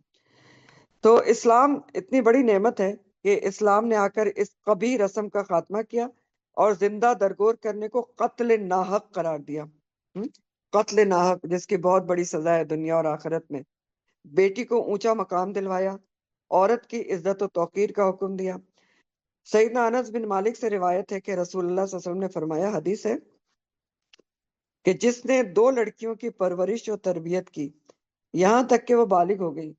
تو اسلام اتنی بڑی نعمت ہے کہ اسلام نے آ کر اس قبیح رسم کا خاتمہ کیا اور زندہ درگور کرنے کو قتل ناحق قرار دیا۔ قتل ناحق، جس کی بہت بڑی سزا ہے دنیا اور آخرت میں۔ بیٹی کو اونچا مقام دلوایا، عورت کی عزت و توقیر کا حکم دیا۔ سیدنا انس بن مالک سے روایت ہے کہ رسول اللہ صلی اللہ علیہ وسلم نے فرمایا، حدیث ہے کہ جس نے 2 لڑکیوں کی پرورش اور تربیت کی یہاں تک کہ وہ بالغ ہو گئی،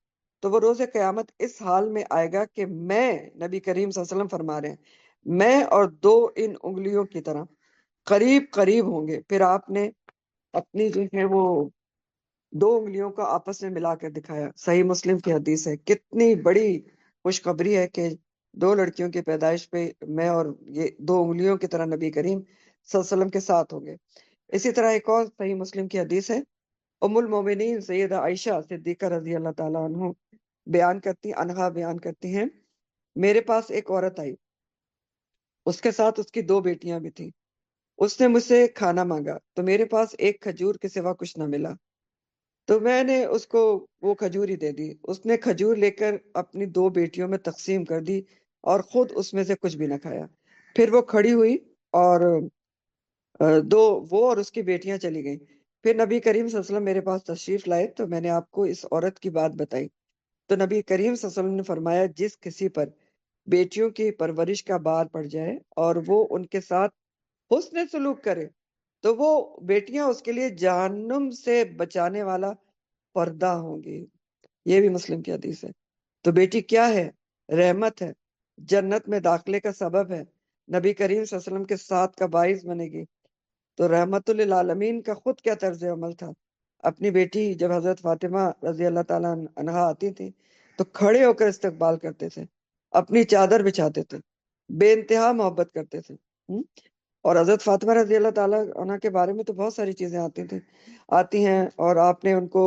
تو وہ روز قیامت اس حال میں آئے گا کہ میں، نبی کریم صلی اللہ علیہ وسلم فرما رہے ہیں، میں اور 2 ان انگلیوں کی طرح قریب قریب ہوں گے۔ پھر آپ نے اپنی جو ہے وہ 2 انگلیوں کا آپس میں ملا کر دکھایا۔ صحیح مسلم کی حدیث ہے۔ کتنی بڑی خوشخبری ہے کہ 2 لڑکیوں کی پیدائش پہ میں اور یہ 2 انگلیوں کی طرح نبی کریم صلی اللہ علیہ وسلم کے ساتھ ہوں گے۔ اسی طرح ایک اور صحیح مسلم کی حدیث ہے، ام المومنین سیدہ عائشہ صدیقہ رضی اللہ تعالیٰ عنہ بیان کرتی ہیں، میرے پاس ایک عورت آئی، اس کے ساتھ اس کی 2 بیٹیاں بھی تھیں، اس نے مجھ سے کھانا مانگا تو میرے پاس ایک کھجور کے سوا کچھ نہ ملا، تو میں نے اس کو وہ کھجور ہی دے دی۔ اس نے کھجور لے کر اپنی 2 بیٹیوں میں تقسیم کر دی اور خود اس میں سے کچھ بھی نہ کھایا۔ پھر وہ کھڑی ہوئی اور وہ اور اس کی بیٹیاں چلی گئیں۔ پھر نبی کریم صلی اللہ علیہ وسلم میرے پاس تشریف لائے تو میں نے آپ کو اس عورت کی بات بتائی، تو نبی کریم صلی اللہ علیہ وسلم نے فرمایا، جس کسی پر بیٹیوں کی پرورش کا بار پڑ جائے اور وہ ان کے ساتھ حسن سلوک کرے تو وہ بیٹیاں اس کے لیے جہنم سے بچانے والا پردہ ہوں گی۔ یہ بھی مسلم کی حدیث ہے۔ تو بیٹی کیا ہے؟ رحمت ہے، جنت میں داخلے کا سبب ہے، نبی کریم صلی اللہ علیہ وسلم کے ساتھ کا باعث بنے گی۔ تو رحمت للعالمین کا خود کیا طرز عمل تھا۔ اپنی بیٹی جب حضرت فاطمہ رضی اللہ تعالیٰ عنہا آتی تھی تو کھڑے ہو کر استقبال کرتے تھے، اپنی چادر بچھاتے تھے، بے انتہا محبت کرتے تھے۔ اور حضرت فاطمہ رضی اللہ تعالیٰ عنہ کے بارے میں تو بہت ساری چیزیں آتی ہیں، اور آپ نے ان کو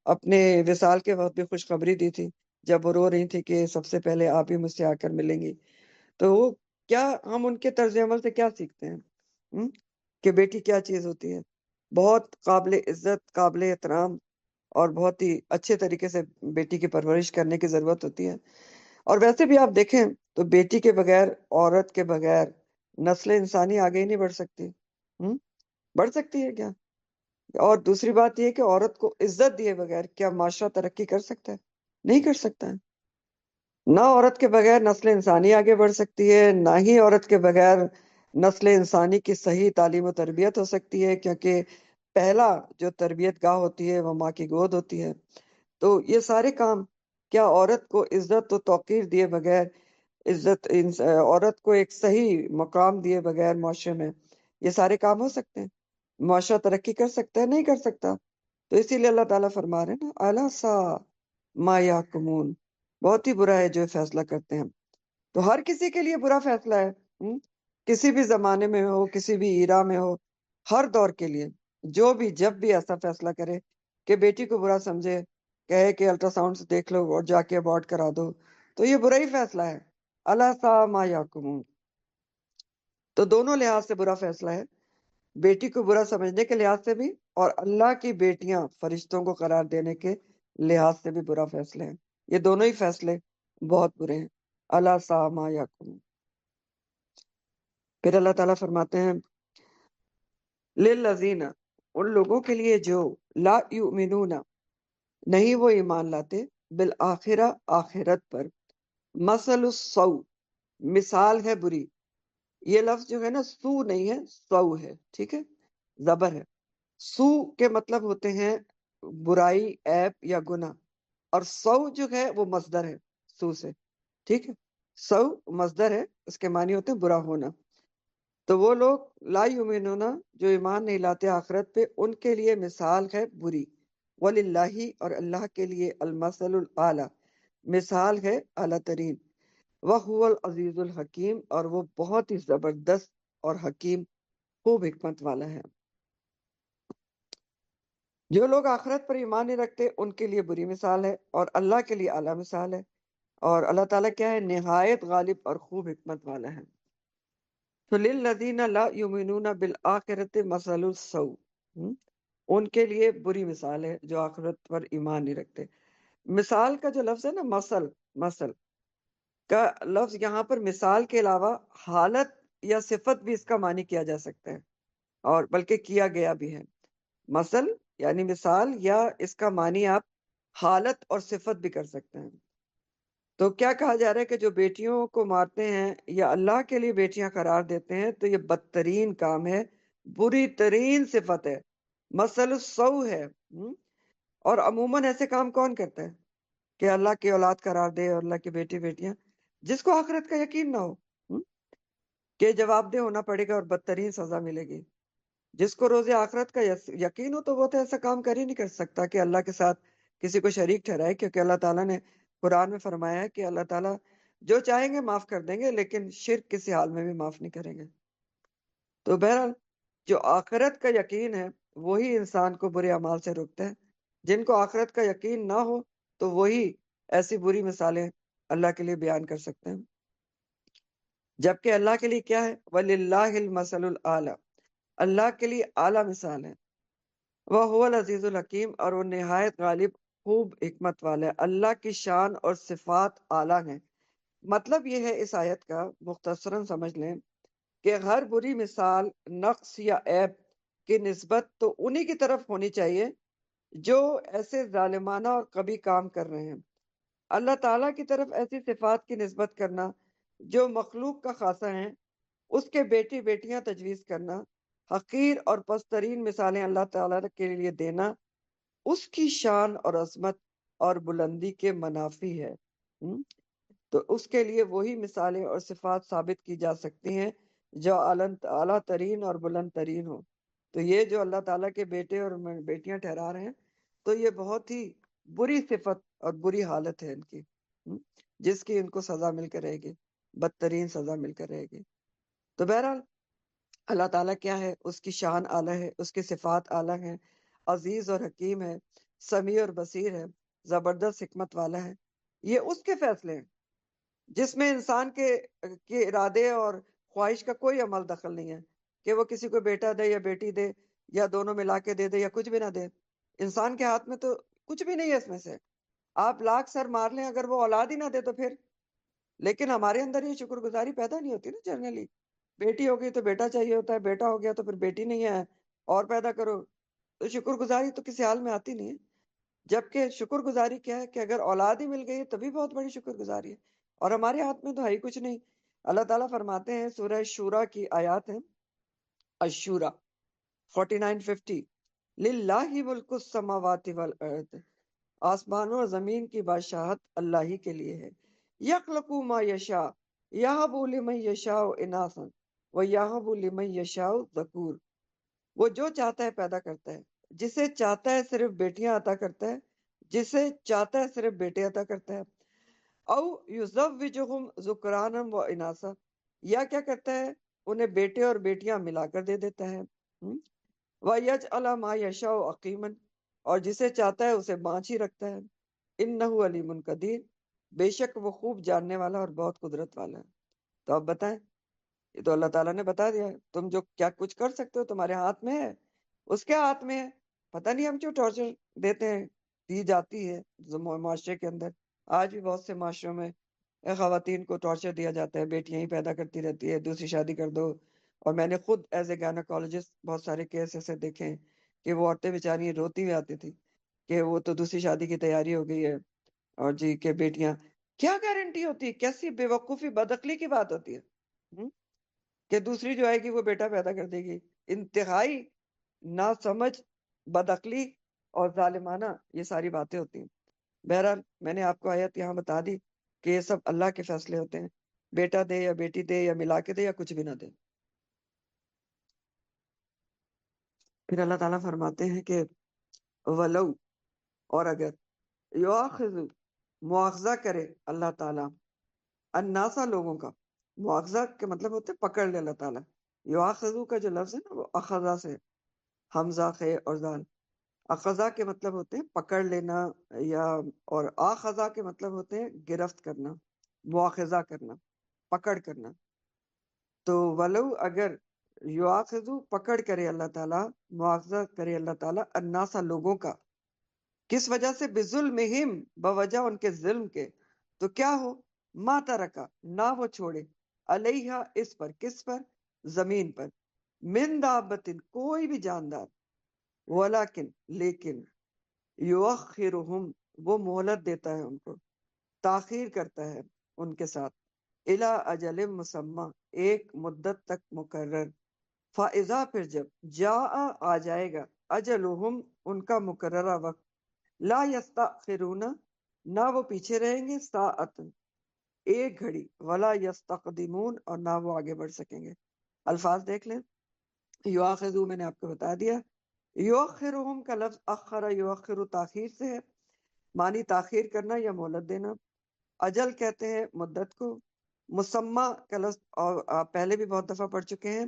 اپنے وصال کے وقت بھی خوشخبری دی تھی جب وہ رو رہی تھی کہ سب سے پہلے آپ ہی مجھ سے آ کر ملیں گی۔ تو وہ کیا ہم ان کے طرز عمل سے کیا سیکھتے ہیں کہ بیٹی کیا چیز ہوتی ہے؟ بہت قابل عزت، قابل احترام، اور بہت ہی اچھے طریقے سے بیٹی کی پرورش کرنے کی ضرورت ہوتی ہے۔ اور ویسے بھی آپ دیکھیں تو بیٹی کے بغیر، عورت کے بغیر نسل انسانی آگے ہی نہیں بڑھ سکتی۔ بڑھ سکتی ہے کیا؟ اور دوسری بات یہ کہ عورت کو عزت دیے بغیر کیا معاشرہ ترقی کر سکتا ہے؟ نہیں کر سکتا ہے۔ نہ عورت کے بغیر نسل انسانی آگے بڑھ سکتی ہے، نہ ہی عورت کے بغیر نسل انسانی کی صحیح تعلیم و تربیت ہو سکتی ہے، کیونکہ پہلا جو تربیت گاہ ہوتی ہے وہ ماں کی گود ہوتی ہے۔ تو یہ سارے کام کیا عورت کو عزت و توقیر دیے بغیر، عورت کو ایک صحیح مقام دیے بغیر معاشرے میں یہ سارے کام ہو سکتے ہیں؟ معاشرہ ترقی کر سکتا ہے؟ نہیں کر سکتا۔ تو اسی لیے اللہ تعالیٰ فرما رہے ہیں نا الا سا ما یحکمون، بہت ہی برا ہے جو فیصلہ کرتے ہیں۔ تو ہر کسی کے لیے برا فیصلہ ہے، کسی بھی زمانے میں ہو، کسی بھی ایرا میں ہو، ہر دور کے لیے جو بھی جب بھی ایسا فیصلہ کرے کہ بیٹی کو برا سمجھے، کہے کہ الٹرا ساؤنڈ سے دیکھ لو اور جا کے ابارٹ کرا دو، تو یہ برا ہی فیصلہ ہے۔ اللہ سا ما یحکمون، تو دونوں لحاظ سے برا فیصلہ ہے، بیٹی کو برا سمجھنے کے لحاظ سے بھی اور اللہ کی بیٹیاں فرشتوں کو قرار دینے کے لحاظ سے بھی برا فیصلہ ہے۔ یہ دونوں ہی فیصلے بہت برے ہیں۔ اللہ سا ما یحکمون۔ پھر اللہ تعالیٰ فرماتے ہیں للذین، ان لوگوں کے لیے جو لا یؤمنون، نہیں وہ ایمان لاتے، بالآخرہ، آخرت پر، مثل السوء، مثال ہے بری۔ یہ لفظ جو ہے نا سو نہیں ہے، سو ہے، ٹھیک ہے، زبر ہے۔ سو کے مطلب ہوتے ہیں برائی، عیب یا گناہ، اور سو جو ہے وہ مصدر ہے سو سے، ٹھیک ہے۔ سو مصدر ہے، اس کے معنی ہوتے ہیں برا ہونا۔ تو وہ لوگ لا یؤمنون، جو ایمان نہیں لاتے آخرت پہ، ان کے لیے مثال ہے بری۔ وللہ، اور اللہ کے لیے المثل الاعلی، مثال ہے اعلیٰ ترین۔ وَهُوَ العزیز الحکیم، اور وہ بہت ہی زبردست اور حکیم، خوب حکمت والا ہے۔ جو لوگ آخرت پر ایمان نہیں رکھتے ان کے لیے بری مثال ہے، اور اللہ کے لیے اعلیٰ مثال ہے۔ اور اللہ تعالیٰ کیا ہے؟ نہایت غالب اور خوب حکمت والا ہے۔ تو للذین لا یؤمنون بالآخرۃ مثل السوء، ان کے لیے بری مثال ہے جو آخرت پر ایمان نہیں رکھتے۔ مثال کا جو لفظ ہے نا، مثل کا لفظ یہاں پر مثال کے علاوہ حالت یا صفت بھی اس کا معنی کیا جا سکتا ہے، اور بلکہ کیا گیا بھی ہے۔ مثل یعنی مثال، یا اس کا معنی آپ حالت اور صفت بھی کر سکتے ہیں۔ تو کیا کہا جا رہا ہے کہ جو بیٹیوں کو مارتے ہیں یا اللہ کے لیے بیٹیاں قرار دیتے ہیں تو یہ بدترین کام ہے، بری ترین صفت ہے، مثل السوء ہے۔ اور عموماً ایسے کام کون کرتا ہے کہ اللہ کی اولاد قرار دے اور اللہ کی بیٹی بیٹیاں؟ جس کو آخرت کا یقین نہ ہو، کہ جواب دہ ہونا پڑے گا اور بدترین سزا ملے گی۔ جس کو روز آخرت کا یقین ہو تو وہ تو ایسا کام کر ہی نہیں کر سکتا کہ اللہ کے ساتھ کسی کو شریک ٹھہرائے، کیونکہ اللہ تعالیٰ نے قرآن میں فرمایا ہے کہ اللہ تعالیٰ جو چاہیں گے معاف کر دیں گے، لیکن شرک کسی حال میں بھی معاف نہیں کریں گے۔ تو بہرحال جو آخرت کا یقین ہے وہی انسان کو برے اعمال سے روکتا ہے۔ جن کو آخرت کا یقین نہ ہو تو وہی ایسی بری مثالیں اللہ کے لیے بیان کر سکتے ہیں، جبکہ اللہ کے لیے کیا ہے؟ وَلِلَّهِ الْمَثَلُ الْأَعْلَى، اللہ کے لیے اعلیٰ مثال ہے۔ وَهُوَ الْعَزِيزُ الْحَكِيمُ، اور وہ نہایت غالب خوب حکمت والا ہے۔ اللہ کی شان اور صفات اعلیٰ ہیں۔ مطلب یہ ہے اس آیت کا، مختصراً سمجھ لیں کہ ہر بری مثال، نقص یا عیب کی نسبت تو انہی کی طرف ہونی چاہیے جو ایسے ظالمانہ اور کبھی کام کر رہے ہیں۔ اللہ تعالیٰ کی طرف ایسی صفات کی نسبت کرنا جو مخلوق کا خاصہ ہیں، اس کے بیٹی بیٹیاں تجویز کرنا، حقیر اور پسترین مثالیں اللہ تعالیٰ کے لیے دینا، اس کی شان اور عظمت اور بلندی کے منافی ہے۔ تو اس کے لیے وہی مثالیں اور صفات ثابت کی جا سکتی ہیں جو اعلیٰ ترین اور بلند ترین ہو۔ تو یہ جو اللہ تعالیٰ کے بیٹے اور بیٹیاں ٹھہرا رہے ہیں، تو یہ بہت ہی بری صفت اور بری حالت ہے ان کی، جس کی ان کو سزا مل کر رہے گی، بدترین سزا مل کر رہے گی۔ تو بہرحال اللہ تعالیٰ کیا ہے؟ اس کی شان اعلیٰ ہے، اس کی صفات اعلیٰ ہیں، عزیز اور حکیم ہے، سمیع اور بصیر ہے، زبردست حکمت والا ہے۔ یہ اس کے فیصلے ہیں جس میں انسان کے ارادے اور خواہش کا کوئی عمل دخل نہیں ہے، کہ وہ کسی کو بیٹا دے یا بیٹی دے، یا دونوں ملا کے دے یا کچھ بھی نہ دے۔ انسان کے ہاتھ میں تو کچھ بھی نہیں ہے اس میں سے۔ آپ لاکھ سر مار لیں، اگر وہ اولاد ہی نہ دے تو پھر، لیکن ہمارے اندر یہ شکر گزاری پیدا نہیں ہوتی نا جنرلی۔ بیٹی ہو گئی تو بیٹا چاہیے ہوتا ہے، بیٹا ہو گیا تو پھر بیٹی نہیں ہے، اور پیدا کرو، تو شکر گزاری تو کسی حال میں آتی نہیں ہے۔ جبکہ شکر گزاری کیا ہے کہ اگر اولاد ہی مل گئی تبھی بہت بڑی شکر گزاری ہے، اور ہمارے ہاتھ میں تو ہے ہی کچھ نہیں. اللہ تعالیٰ فرماتے ہیں سورہ شورا کی آیات ہیں الشورا 49-50 للہ ملک السماوات والارض، آسمانوں اور زمین کی بادشاہت اللہ ہی کے لیے ہے. یخلق ما یشاء یہب لمن یشاء اناثا ویہب لمن یشاء ذکور، وہ جو چاہتا ہے پیدا کرتا ہے، جسے چاہتا ہے صرف بیٹیاں عطا کرتا ہے، جسے چاہتا ہے صرف بیٹے عطا کرتا ہے. او یزوجہم ذکرانا و اناثا، یا کیا کرتا ہے انہیں بیٹے اور بیٹیاں ملا کر دے دیتا ہے. وَيَجْعَلَ مَا يَشَاءُ عَقِيمًا، اور جسے چاہتا ہے اسے بانچ ہی رکھتا ہے. اِنَّهُ عَلِيمٌ قدیر، بے شک وہ خوب جاننے والا اور بہت قدرت والا ہے. تو اب بتائیں، یہ تو اللہ تعالیٰ نے بتا دیا ہے، تم جو کیا کچھ کر سکتے ہو تمہارے ہاتھ میں ہے، اس کے ہاتھ میں ہے. پتہ نہیں ہم کیوں ٹارچر دیتے ہیں، دی جاتی ہے معاشرے کے اندر. آج بھی بہت سے معاشروں میں خواتین کو ٹارچر دیا جاتا ہے، بیٹیاں ہی پیدا کرتی رہتی ہے، دوسری شادی کر دو. اور میں نے خود ایز اے گائنیکولوجسٹ بہت سارے کیس ایسے دیکھے ہیں کہ وہ عورتیں بیچاری روتی ہوئی آتی تھی کہ وہ تو دوسری شادی کی تیاری ہو گئی ہے، اور جی کہ بیٹیاں، کیا گارنٹی ہوتی ہے؟ کیسی بے وقوفی بدعقلی کی بات ہوتی ہے کہ دوسری جو آئے گی وہ بیٹا پیدا کر دے گی. انتہائی نا سمجھ، بدعقلی اور ظالمانہ یہ ساری باتیں ہوتی ہیں. بہرحال میں نے آپ کو آیت یہاں بتا دی کہ یہ سب اللہ کے فیصلے ہوتے ہیں، بیٹا دے یا بیٹی دے یا ملا کے دے یا کچھ بھی نہ دے. پھر اللہ تعالیٰ فرماتے ہیں کہ ولو، اور اگر، یواخذ، مواخذہ کرے اللہ تعالیٰ، الناسا، لوگوں کا. مواخذہ کے مطلب ہوتے ہیں پکڑ لے اللہ تعالیٰ. یواخذو کا جو لفظ ہے نا وہ اخذہ سے، حمزہ، خے اور زال. اخذہ کے مطلب ہوتے ہیں پکڑ لینا، یا اور آخذہ کے مطلب ہوتے ہیں گرفت کرنا، مواخذہ کرنا، پکڑ کرنا. تو ولو، اگر، یواخذو، پکڑ کرے اللہ تعالیٰ، مواخذہ کرے اللہ تعالیٰ، الناسا، لوگوں کا. کس وجہ سے؟ بظلمہم، بوجہ ان کے ظلم کے. تو کیا ہو؟ ما ترکا، نہ وہ چھوڑے، علیہا، اس پر، کس پر؟ زمین پر. من دابتن، کوئی بھی جاندار. ولیکن، لیکن، یؤخرہم، وہ مہلت دیتا ہے ان کو، تاخیر کرتا ہے ان کے ساتھ، الی اجل مسمى، ایک مدت تک مقرر. فاذا، پھر جب، جاء، آ جائے گا، اجلہم، ان کا مقررہ وقت، لا یستأخرون، نہ وہ پیچھے رہیں گے، ساعت، ایک گھڑی، ولا یستقدمون، اور نہ وہ آگے بڑھ سکیں گے. الفاظ دیکھ لیں. یؤخذو میں نے آپ کو بتا دیا. یؤخرہم کا لفظ اخر یؤخر، تاخیر سے ہے، معنی تاخیر کرنا یا مہلت دینا. اجل کہتے ہیں مدت کو. مسمع کا لفظ اور آپ پہلے بھی بہت دفعہ پڑھ چکے ہیں.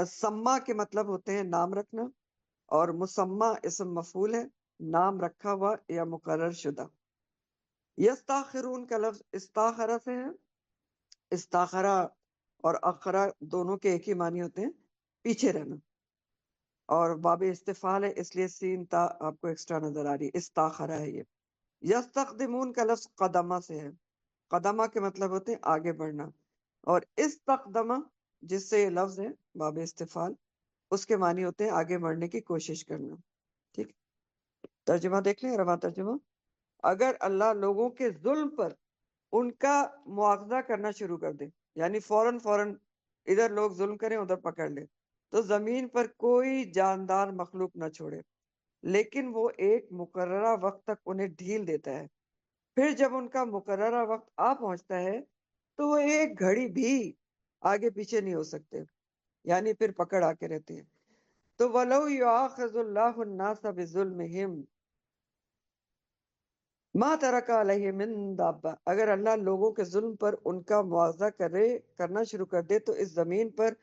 سما کے مطلب ہوتے ہیں نام رکھنا، اور مسمع اسم مفعول ہے، نام رکھا ہوا یا مقرر شدہ. یستاخرون کا لفظ استاخرہ سے ہے. استاخرہ اور اخرہ دونوں کے ایک ہی معنی ہوتے ہیں، پیچھے رہنا. اور باب استفعال ہے اس لیے سین تا آپ کو ایکسٹرا نظر آ رہی ہے، استاخرہ ہے یہ. یستقدمون کا لفظ قدمہ سے ہے. قدمہ کے مطلب ہوتے ہیں آگے بڑھنا. اور استقدمہ جس سے یہ لفظ ہے باب استفعال، اس کے معنی ہوتے ہیں آگے بڑھنے کی کوشش کرنا. ٹھیک، ترجمہ دیکھ لیں، رواں ترجمہ. اگر اللہ لوگوں کے ظلم پر ان کا مواخذہ کرنا شروع کر دے، یعنی فوراً ادھر لوگ ظلم کریں ادھر پکڑ لے، تو زمین پر کوئی جاندار مخلوق نہ چھوڑے، لیکن وہ ایک مقررہ وقت تک انہیں ڈھیل دیتا ہے. پھر جب ان کا مقررہ وقت آ پہنچتا ہے تو وہ ایک گھڑی بھی آگے پیچھے نہیں ہو سکتے، یعنی پھر پکڑ آ کے رہتی ہے. تو وَلَوْ يُؤَاخِذُ اللَّهُ النَّاسَ بِظُلْمِهِمْ مَا تَرَكَ عَلَيْهِ مِن دَابَّةٍ، اگر اللہ لوگوں کے ظلم پر ان کا مواخذہ کرنا شروع کر دے تو اس زمین پر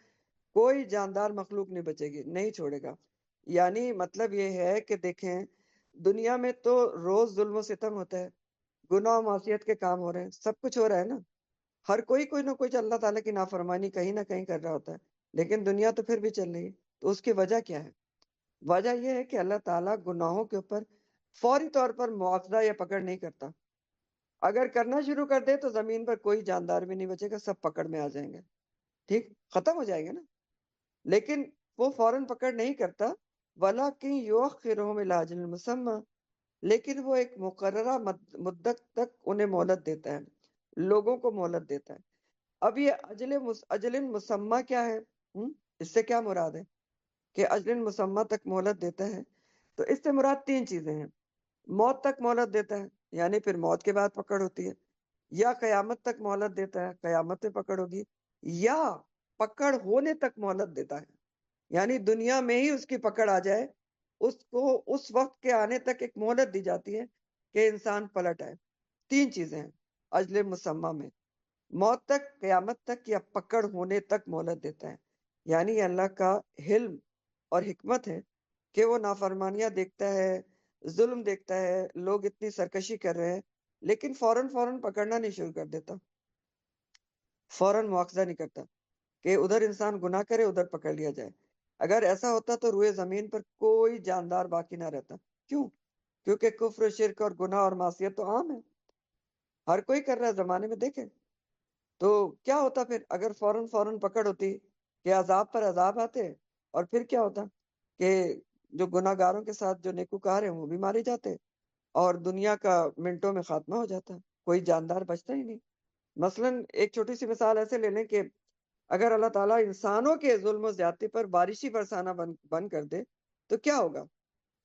کوئی جاندار مخلوق نہیں بچے گی، نہیں چھوڑے گا. یعنی مطلب یہ ہے کہ دیکھیں، دنیا میں تو روز ظلم و ستم ہوتا ہے، گناہ و معصیت کے کام ہو رہے ہیں، سب کچھ ہو رہا ہے نا. ہر کوئی نہ کوئی اللہ تعالیٰ کی نافرمانی کہیں نہ کہیں کر رہا ہوتا ہے، لیکن دنیا تو پھر بھی چل رہی ہے. تو اس کی وجہ کیا ہے؟ وجہ یہ ہے کہ اللہ تعالیٰ گناہوں کے اوپر فوری طور پر مواخذہ یا پکڑ نہیں کرتا. اگر کرنا شروع کر دے تو زمین پر کوئی جاندار بھی نہیں بچے گا، سب پکڑ میں آ جائیں گے، ٹھیک، ختم ہو جائیں گے نا. لیکن وہ فوراً پکڑ نہیں کرتا. وَلَٰكِن يُؤَخِّرُهُمْ إِلَىٰ أَجَلٍ مُّسَمًّى، لیکن وہ ایک مقررہ مدت تک انہیں مہلت دیتا ہے. لوگوں کو مہلت دیتا ہے. اب یہ اجل مسمہ کیا ہے؟ اس سے کیا مراد ہے کہ اجل مسمہ تک مہلت دیتا ہے؟ تو اس سے مراد 3 چیزیں ہیں. موت تک مہلت دیتا ہے، یعنی پھر موت کے بعد پکڑ ہوتی ہے، یا قیامت تک مہلت دیتا ہے، قیامت میں پکڑ ہوگی، یا پکڑ ہونے تک مہلت دیتا ہے، یعنی دنیا میں ہی اس کی پکڑ آ جائے، اس کو اس وقت کے آنے تک ایک مہلت دی جاتی ہے کہ انسان پلٹ آئے. 3 چیزیں ہیں اجل مسمہ میں، موت تک، قیامت تک، یا پکڑ ہونے تک مہلت دیتا ہے. یعنی یہ اللہ کا حلم اور حکمت ہے کہ وہ نافرمانیاں دیکھتا ہے، ظلم دیکھتا ہے، لوگ اتنی سرکشی کر رہے ہیں، لیکن فوراً پکڑنا نہیں شروع کر دیتا، فوراً مواخذہ نہیں کرتا کہ ادھر انسان گناہ کرے ادھر پکڑ لیا جائے. اگر ایسا ہوتا تو روئے زمین پر کوئی جاندار باقی نہ رہتا. کیوں؟ کیونکہ کفر، شرک اور گناہ اور معصیت تو عام ہے، ہر کوئی کر رہا ہے زمانے میں. دیکھیں تو کیا ہوتا پھر اگر فوراً پکڑ ہوتی کہ عذاب پر عذاب آتے، اور پھر کیا ہوتا کہ جو گناہ گاروں کے ساتھ جو نیکوکار ہیں وہ بھی مارے جاتے، اور دنیا کا منٹوں میں خاتمہ ہو جاتا، کوئی جاندار بچتا ہی نہیں. مثلاً ایک چھوٹی سی مثال ایسے لے لیں کہ اگر اللہ تعالیٰ انسانوں کے ظلم و زیادتی پر بارشی برسانا بند کر دے تو کیا ہوگا؟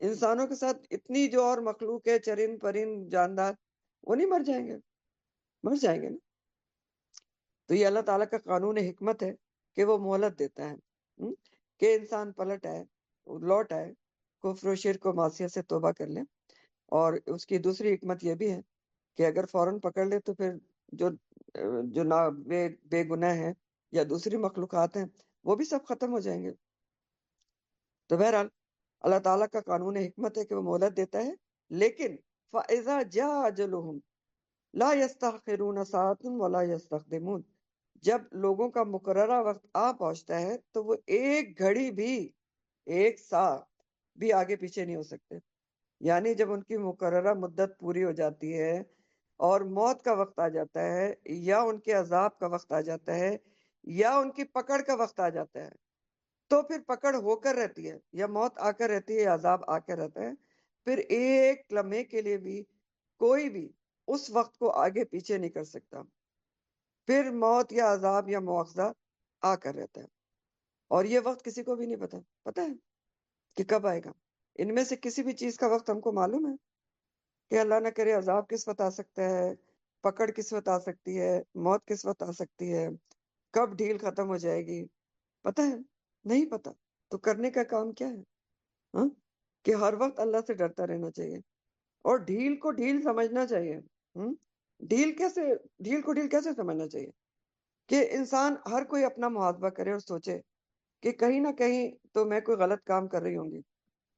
انسانوں کے ساتھ اتنی جو اور مخلوق ہے، چرند پرند جاندار، وہ نہیں مر جائیں گے؟ مر جائیں گے نا. تو یہ اللہ تعالیٰ کا قانون حکمت ہے کہ وہ مہلت دیتا ہے کہ انسان پلٹ آئے، لوٹ آئے، کفر و شرک و معصیت سے توبہ کر لیں. اور اس کی دوسری حکمت یہ بھی ہے کہ اگر فوراً پکڑ لے تو پھر جو بے گناہ ہیں یا دوسری مخلوقات ہیں وہ بھی سب ختم ہو جائیں گے. تو بہرحال اللہ تعالیٰ کا قانون حکمت ہے کہ وہ مہلت دیتا ہے، لیکن فَإِذَا جَاءَ أَجَلُهُمْ لَا يَسْتَأْخِرُونَ سَاعَةً وَلَا يَسْتَقْدِمُونَ. جب لوگوں کا مقررہ وقت آ پہنچتا ہے تو وہ ایک گھڑی بھی، ایک ساتھ بھی آگے پیچھے نہیں ہو سکتے. یعنی جب ان کی مقررہ مدت پوری ہو جاتی ہے اور موت کا وقت آ جاتا ہے، یا ان کے عذاب کا وقت آ جاتا ہے، یا ان کی پکڑ کا وقت آ جاتا ہے، تو پھر پکڑ ہو کر رہتی ہے، یا موت آ کر رہتی ہے، یا عذاب آ کر رہتا ہے. پھر ایک لمحے کے لیے بھی کوئی بھی اس وقت کو آگے پیچھے نہیں کر سکتا. پھر موت یا عذاب یا مواخذہ آ کر رہتا ہے، اور یہ وقت کسی کو بھی نہیں پتا ہے کہ کب آئے گا. ان میں سے کسی بھی چیز کا وقت ہم کو معلوم ہے کہ اللہ نہ کرے عذاب کس وقت آ سکتا ہے، پکڑ کس وقت آ سکتی ہے، موت کس وقت آ سکتی ہے، کب ڈھیل ختم ہو جائے گی؟ پتہ ہے؟ نہیں پتا. تو کرنے کا کام کیا ہے؟ ہاں، کہ ہر وقت اللہ سے ڈرتا رہنا چاہیے، اور ڈھیل کو ڈھیل سمجھنا چاہیے. ڈھیل کو ڈھیل کیسے سمجھنا چاہیے؟ کہ انسان ہر کوئی اپنا محاسبہ کرے اور سوچے کہ کہیں نہ کہیں تو میں کوئی غلط کام کر رہی ہوں گی،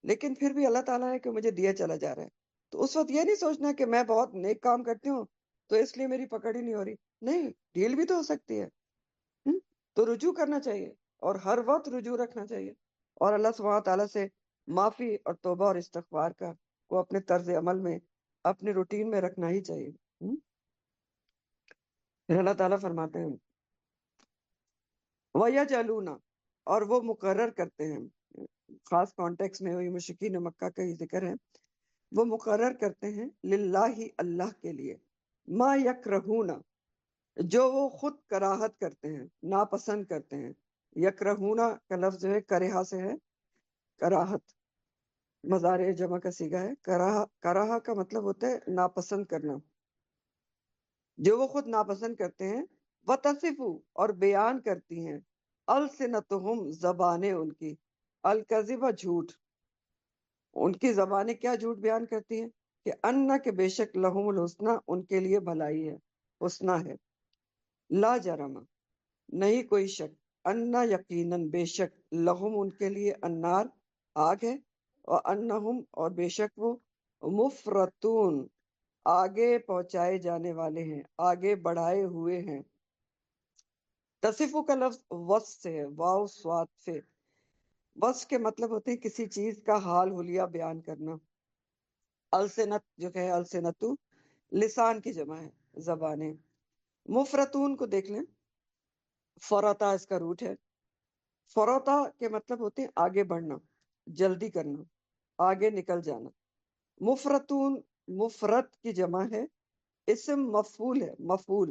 لیکن پھر بھی اللہ تعالیٰ ہے کہ مجھے دیا چلا جا رہا ہے. تو اس وقت یہ نہیں سوچنا کہ میں بہت نیک کام کرتی ہوں تو اس لیے میری پکڑ ہی نہیں ہو رہی. نہیں، ڈھیل بھی تو ہو سکتی ہے. تو رجوع کرنا چاہیے، اور ہر وقت رجوع رکھنا چاہیے، اور اللہ سبحانہ تعالیٰ سے معافی اور توبہ اور استغفار کا کو اپنے طرز عمل میں، اپنے روٹین میں رکھنا ہی چاہیے. پھر اللہ تعالیٰ فرماتے ہیں وَيَجْعَلُونَ، اور وہ مقرر کرتے ہیں، خاص کانٹیکس میں ہوئی مشرکین مکہ کا ہی ذکر ہے، وہ مقرر کرتے ہیں للہ، اللہ کے لیے، ما یکرہون، جو وہ خود کراہت کرتے ہیں، ناپسند کرتے ہیں. یکرہون کا لفظ جو ہے کرہا سے ہے، کراہت مضارع جمع کا صیغہ ہے. کراہا کا مطلب ہوتا ہے ناپسند کرنا، جو وہ خود ناپسند کرتے ہیں. وتصفو، اور بیان کرتی ہیں، السنتہم، زبانیں ان کی، الکذب، جھوٹ. ان کی زبانیں کیا جھوٹ بیان کرتی ہیں؟ کہ انا، کہ بے شک، لہم الحسنہ، ان کے لیے بھلائی ہے، حسنہ ہے. لا جرم، نہیں کوئی شک، انا، یقیناً، بے شک، لہم، ان کے لیے، النار، آگ ہے، اور انہم، اور بے شک وہ، مفرتون، آگے پہنچائے جانے والے ہیں، آگے بڑھائے ہوئے ہیں. تصفو کا لفظ وصف سے ہے، واو سواد سے. وصف کے مطلب ہوتے ہیں کسی چیز کا حال حلیہ بیان کرنا. السنت جو ہے، السنتو لسان کی جمع ہے، زبانیں. مفرتون کو دیکھ لیں، فرتا اس کا روٹ ہے. فرتا کے مطلب ہوتے ہیں آگے بڑھنا، جلدی کرنا، آگے نکل جانا. مفرتون مفرت کی جمع ہے، اسم مفعول ہے، مفعول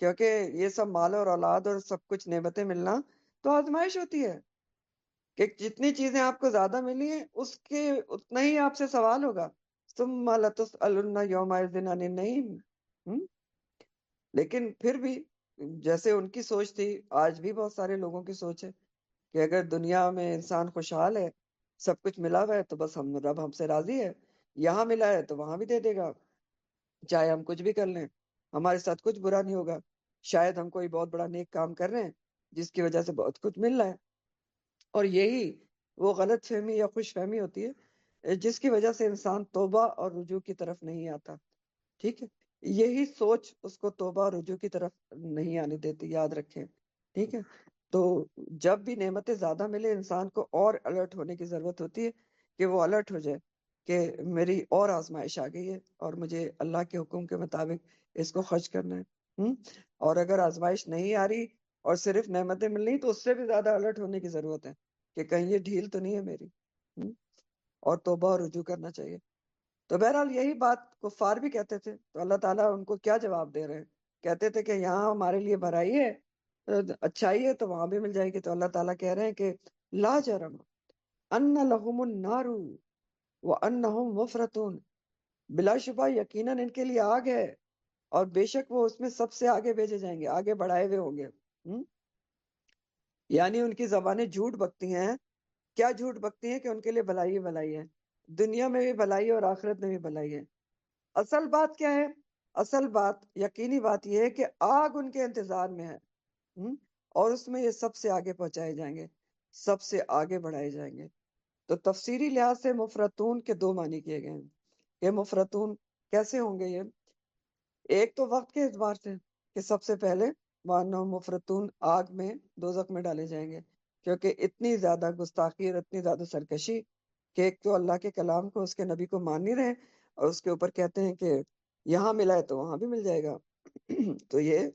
کیونکہ یہ سب مال اور اولاد اور سب کچھ نعمتیں ملنا تو آزمائش ہوتی ہے کہ جتنی چیزیں آپ کو زیادہ ملی ہیں اس کے اتنا ہی آپ سے سوال ہوگا. ثم لتسألن یومئذ عن النعیم. لیکن پھر بھی جیسے ان کی سوچ تھی آج بھی بہت سارے لوگوں کی سوچ ہے کہ اگر دنیا میں انسان خوشحال ہے، سب کچھ ملا ہوا ہے، تو بس رب ہم سے راضی ہے. یہاں ملا ہے تو وہاں بھی دے دے گا، چاہے ہم کچھ بھی کر لیں، ہمارے ساتھ کچھ برا نہیں ہوگا. شاید ہم کوئی بہت بڑا نیک کام کر رہے ہیں جس کی وجہ سے بہت کچھ مل رہا ہے. اور یہی وہ غلط فہمی یا خوش فہمی ہوتی ہے جس کی وجہ سے انسان توبہ اور رجوع کی طرف نہیں آتا. ٹھیک ہے، یہی سوچ اس کو توبہ اور رجوع کی طرف نہیں آنے دیتی، یاد رکھیں. ٹھیک ہے، تو جب بھی نعمتیں زیادہ ملے انسان کو اور الرٹ ہونے کی ضرورت ہوتی ہے کہ وہ الرٹ ہو جائے کہ میری اور آزمائش آ گئی ہے اور مجھے اللہ کے حکم کے مطابق اس کو خرچ کرنا ہے. اور اگر آزمائش نہیں آ رہی اور صرف نعمتیں مل رہی تو اس سے بھی زیادہ الرٹ ہونے کی ضرورت ہے کہ کہیں یہ ڈھیل تو نہیں ہے میری، اور توبہ اور رجوع کرنا چاہیے. تو بہرحال یہی بات کفار بھی کہتے تھے، تو اللہ تعالیٰ ان کو کیا جواب دے رہے ہیں؟ کہتے تھے کہ یہاں ہمارے لیے بھلائی ہے، اچھائی ہے، تو وہاں بھی مل جائے گی. تو اللہ تعالیٰ کہہ رہے ہیں کہ لا جرم ان لہم النار وانہم مفرطون، بلا شبہ یقیناً ان کے لیے آگ ہے اور بے شک وہ اس میں سب سے آگے بھیجے جائیں گے، آگے بڑھائے ہوئے ہوں گے. یعنی ان کی زبانیں جھوٹ بکتی ہیں. کیا جھوٹ بکتی ہیں؟ کہ ان کے لیے بھلائی بھلائی ہے، دنیا میں بھی بھلائی اور آخرت میں بھی بھلائی ہے. اصل بات کیا ہے؟ اصل بات، یقینی بات یہ ہے کہ آگ ان کے انتظار میں ہے، اور اس میں یہ سب سے آگے پہنچائے جائیں گے، سب سے آگے بڑھائے جائیں گے. تو تفسیری لحاظ سے مفرطون کے دو معنی کیے گئے ہیں. یہ مفرطون کیسے ہوں گے؟ یہ ایک تو وقت کے اعتبار سے کہ سب سے پہلے وانہم مفرطون آگ میں، دوزخ میں ڈالے جائیں گے، کیونکہ اتنی زیادہ گستاخی اور اتنی زیادہ سرکشی کہ ایک تو اللہ کے کلام کو، اس کے نبی کو مان نہیں رہے، اور اس کے اوپر کہتے ہیں کہ یہاں ملا ہے تو وہاں بھی مل جائے گا. تو یہ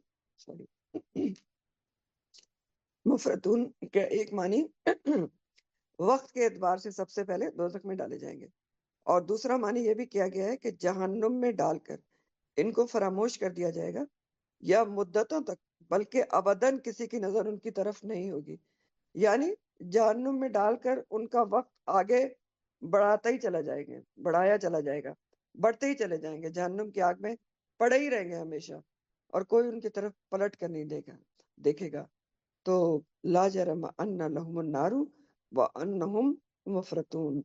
مفرطون کا ایک معنی وقت کے اعتبار سے سب سے پہلے دوزخ میں ڈالے جائیں گے، اور دوسرا معنی یہ بھی کیا گیا ہے کہ جہنم میں ڈال کر ان کو فراموش کر دیا جائے گا، یا مدتوں تک، بلکہ ابداً کسی کی نظر ان کی طرف نہیں ہوگی. یعنی جہنم میں ڈال کر ان کا وقت آگے بڑھاتا ہی چلا جائے گا، بڑھایا چلا جائے گا، بڑھتے ہی چلے جائیں گے، جہنم کی آگ میں پڑے ہی رہیں گے ہمیشہ، اور کوئی ان کی طرف پلٹ کر نہیں دیکھے گا. تو لا جرم ان لہم النار وانہم مفرطون.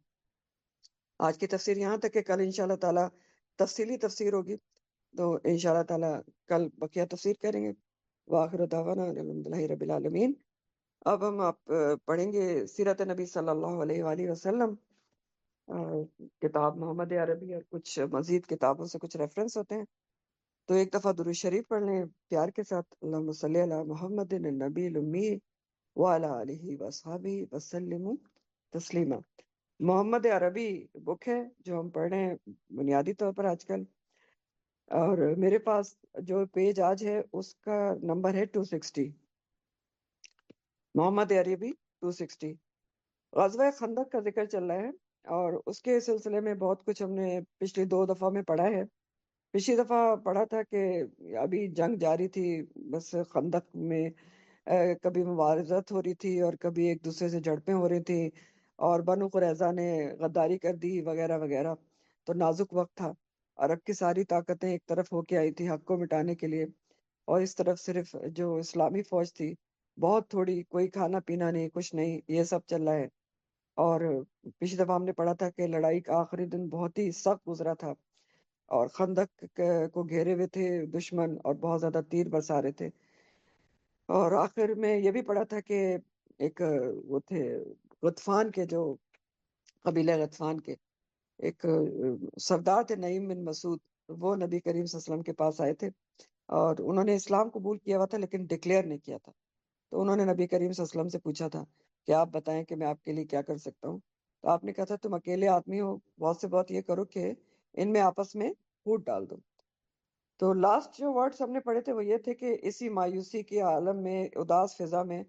آج کی تفسیر یہاں تک کہ کل انشاءاللہ تعالی تفصیلی تفسیر ہوگی، تو انشاءاللہ تعالی کل بقیہ تفسیر کریں گے. وآخر دعوانا الحمدللہ رب العالمین. اب ہم پڑھیں گے سیرت نبی صلی اللہ علیہ وآلہ وسلم، کتاب محمد عربی اور کچھ مزید کتابوں سے کچھ ریفرنس ہوتے ہیں. تو ایک دفعہ درود شریف پڑھ لیں پیار کے ساتھ. اللہم صلی علی محمد النبی الامی وعلی آلہ وصحبہ وسلم تسلیما. محمد عربی بک ہے جو ہم پڑھ رہے ہیں بنیادی طور پر آج کل، اور میرے پاس جو پیج آج ہے اس کا نمبر ہے 260، محمد عربی 260. غزوہ خندق کا ذکر چل رہا ہے، اور اس کے سلسلے میں بہت کچھ ہم نے پچھلی 2 دفعہ میں پڑھا ہے. پچھلی دفعہ پڑھا تھا کہ ابھی جنگ جاری تھی، بس خندق میں کبھی مبارزت ہو رہی تھی اور کبھی ایک دوسرے سے جھڑپیں ہو رہی تھی، اور بنو قریظہ نے غداری کر دی وغیرہ وغیرہ. تو نازک وقت تھا، عرب کی ساری طاقتیں ایک طرف ہو کے آئی تھی حق کو مٹانے کے لیے، اور اس طرف صرف جو اسلامی فوج تھی بہت تھوڑی، کوئی کھانا پینا نہیں، کچھ نہیں، یہ سب چل رہا ہے. اور پچھلی دفعہ ہم نے پڑھا تھا کہ لڑائی کا آخری دن بہت ہی سخت گزرا تھا، اور خندق کو گھیرے ہوئے تھے دشمن اور بہت زیادہ تیر برسا رہے تھے. اور آخر میں یہ بھی پڑھا تھا کہ ایک وہ تھے غطفان کے، جو قبیلہ غطفان کے ایک سردار تھے نعیم بن مسعود، وہ نبی کریم صلی اللہ علیہ وسلم کے پاس آئے تھے، اور انہوں نے اسلام قبول کیا ہوا تھا لیکن ڈکلیئر نہیں کیا تھا. تو انہوں نے نبی کریم صلی اللہ علیہ وسلم سے پوچھا تھا کہ آپ بتائیں کہ میں آپ کے لیے کیا کر سکتا ہوں. تو آپ نے کہا تھا تم اکیلے آدمی ہو، بہت سے بہت یہ کرو کہ ان میں آپس میں پھوٹ ڈال دو. تو لاسٹ جو ورڈز ہم نے پڑھے تھے وہ یہ تھے کہ اسی مایوسی کے عالم میں، اداس فضا میں،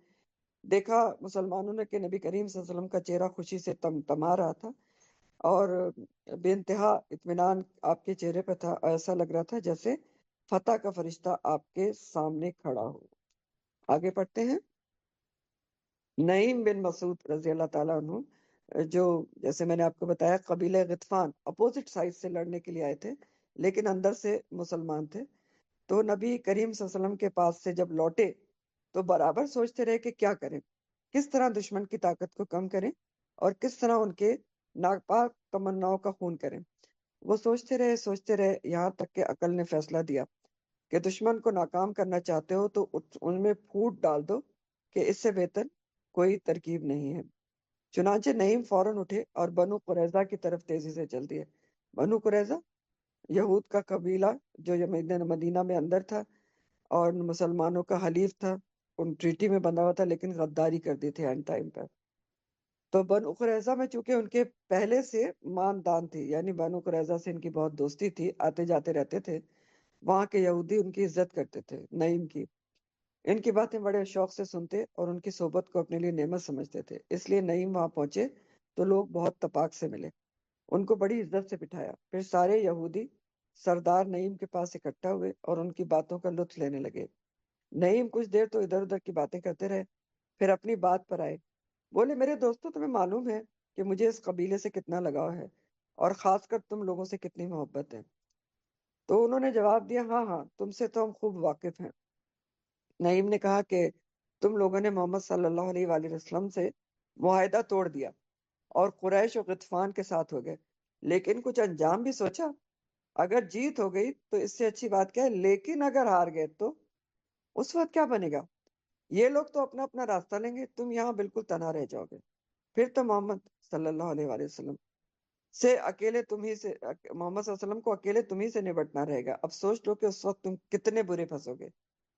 دیکھا مسلمانوں نے کہ نبی کریم صلی اللہ علیہ وسلم کا چہرہ خوشی سے تما رہا تھا، اور بے انتہا اطمینان آپ کے چہرے پہ تھا، ایسا لگ رہا تھا جیسے فتح کا فرشتہ آپ کے سامنے کھڑا ہو. آگے پڑھتے ہیں. نعیم بن مسعود رضی اللہ تعالیٰ عنہ، جو جیسے میں نے آپ کو بتایا قبیلہ غطفان اپوزٹ سائڈ سے لڑنے کے لیے آئے تھے لیکن اندر سے مسلمان تھے، تو نبی کریم صلی اللہ علیہ وسلم کے پاس سے جب لوٹے تو برابر سوچتے رہے کہ کیا کریں، کس طرح دشمن کی طاقت کو کم کریں اور کس طرح ان کے ناپاک تمناؤں کا خون کریں. وہ سوچتے رہے یہاں تک کہ عقل نے فیصلہ دیا کہ دشمن کو ناکام کرنا چاہتے ہو تو ان میں پھوٹ ڈال دو کہ اس سے بہتر کوئی ترکیب نہیں ہے. چنانچہ نعیم فوراً اٹھے اور بنو قریظہ کی طرف تیزی سے چل دیے. بنو قریظہ یہود کا قبیلہ جو مدینہ میں اندر تھا اور مسلمانوں کا حلیف تھا، ان ٹریٹی میں بندھا ہوا تھا لیکن غداری کر دی تھی اینڈ ٹائم پر. تو بنو قریظہ میں چونکہ ان کے پہلے سے ماندان تھی، یعنی بنو قریظہ سے ان کی بہت دوستی تھی، آتے جاتے رہتے تھے، وہاں کے یہودی ان کی عزت کرتے تھے نعیم کی، ان کی باتیں بڑے شوق سے سنتے اور ان کی صحبت کو اپنے لیے نعمت سمجھتے تھے. اس لیے نعیم وہاں پہنچے تو لوگ بہت تپاک سے ملے، ان کو بڑی عزت سے بٹھایا. پھر سارے یہودی سردار نعیم کے پاس اکٹھا ہوئے اور ان کی باتوں کا لطف لینے لگے. نعیم کچھ دیر تو ادھر ادھر کی باتیں کرتے رہے، پھر اپنی بات پر آئے. بولے میرے دوستو، تمہیں معلوم ہے کہ مجھے اس قبیلے سے کتنا لگاؤ ہے اور خاص کر تم لوگوں سے کتنی محبت ہے. تو انہوں نے جواب دیا، ہاں ہاں، تم سے تو ہم خوب واقف ہیں. نعیم نے کہا کہ تم لوگوں نے محمد صلی اللہ علیہ وآلہ وسلم سے معاہدہ توڑ دیا اور قریش و غطفان کے ساتھ ہو گئے، لیکن کچھ انجام بھی سوچا. اگر جیت ہو گئی تو اس سے اچھی بات کیا ہے، لیکن اگر ہار گئے تو اس وقت کیا بنے گا؟ یہ لوگ تو اپنا اپنا راستہ لیں گے، تم یہاں بالکل تنہا رہ جاؤ گے. پھر تو محمد صلی اللہ علیہ وآلہ وسلم سے اکیلے تم ہی سے محمد صلی اللہ علیہ وسلم کو اکیلے تم ہی سے نبٹنا رہے گا. اب سوچ لو کہ اس وقت تم کتنے برے پھنسو گے.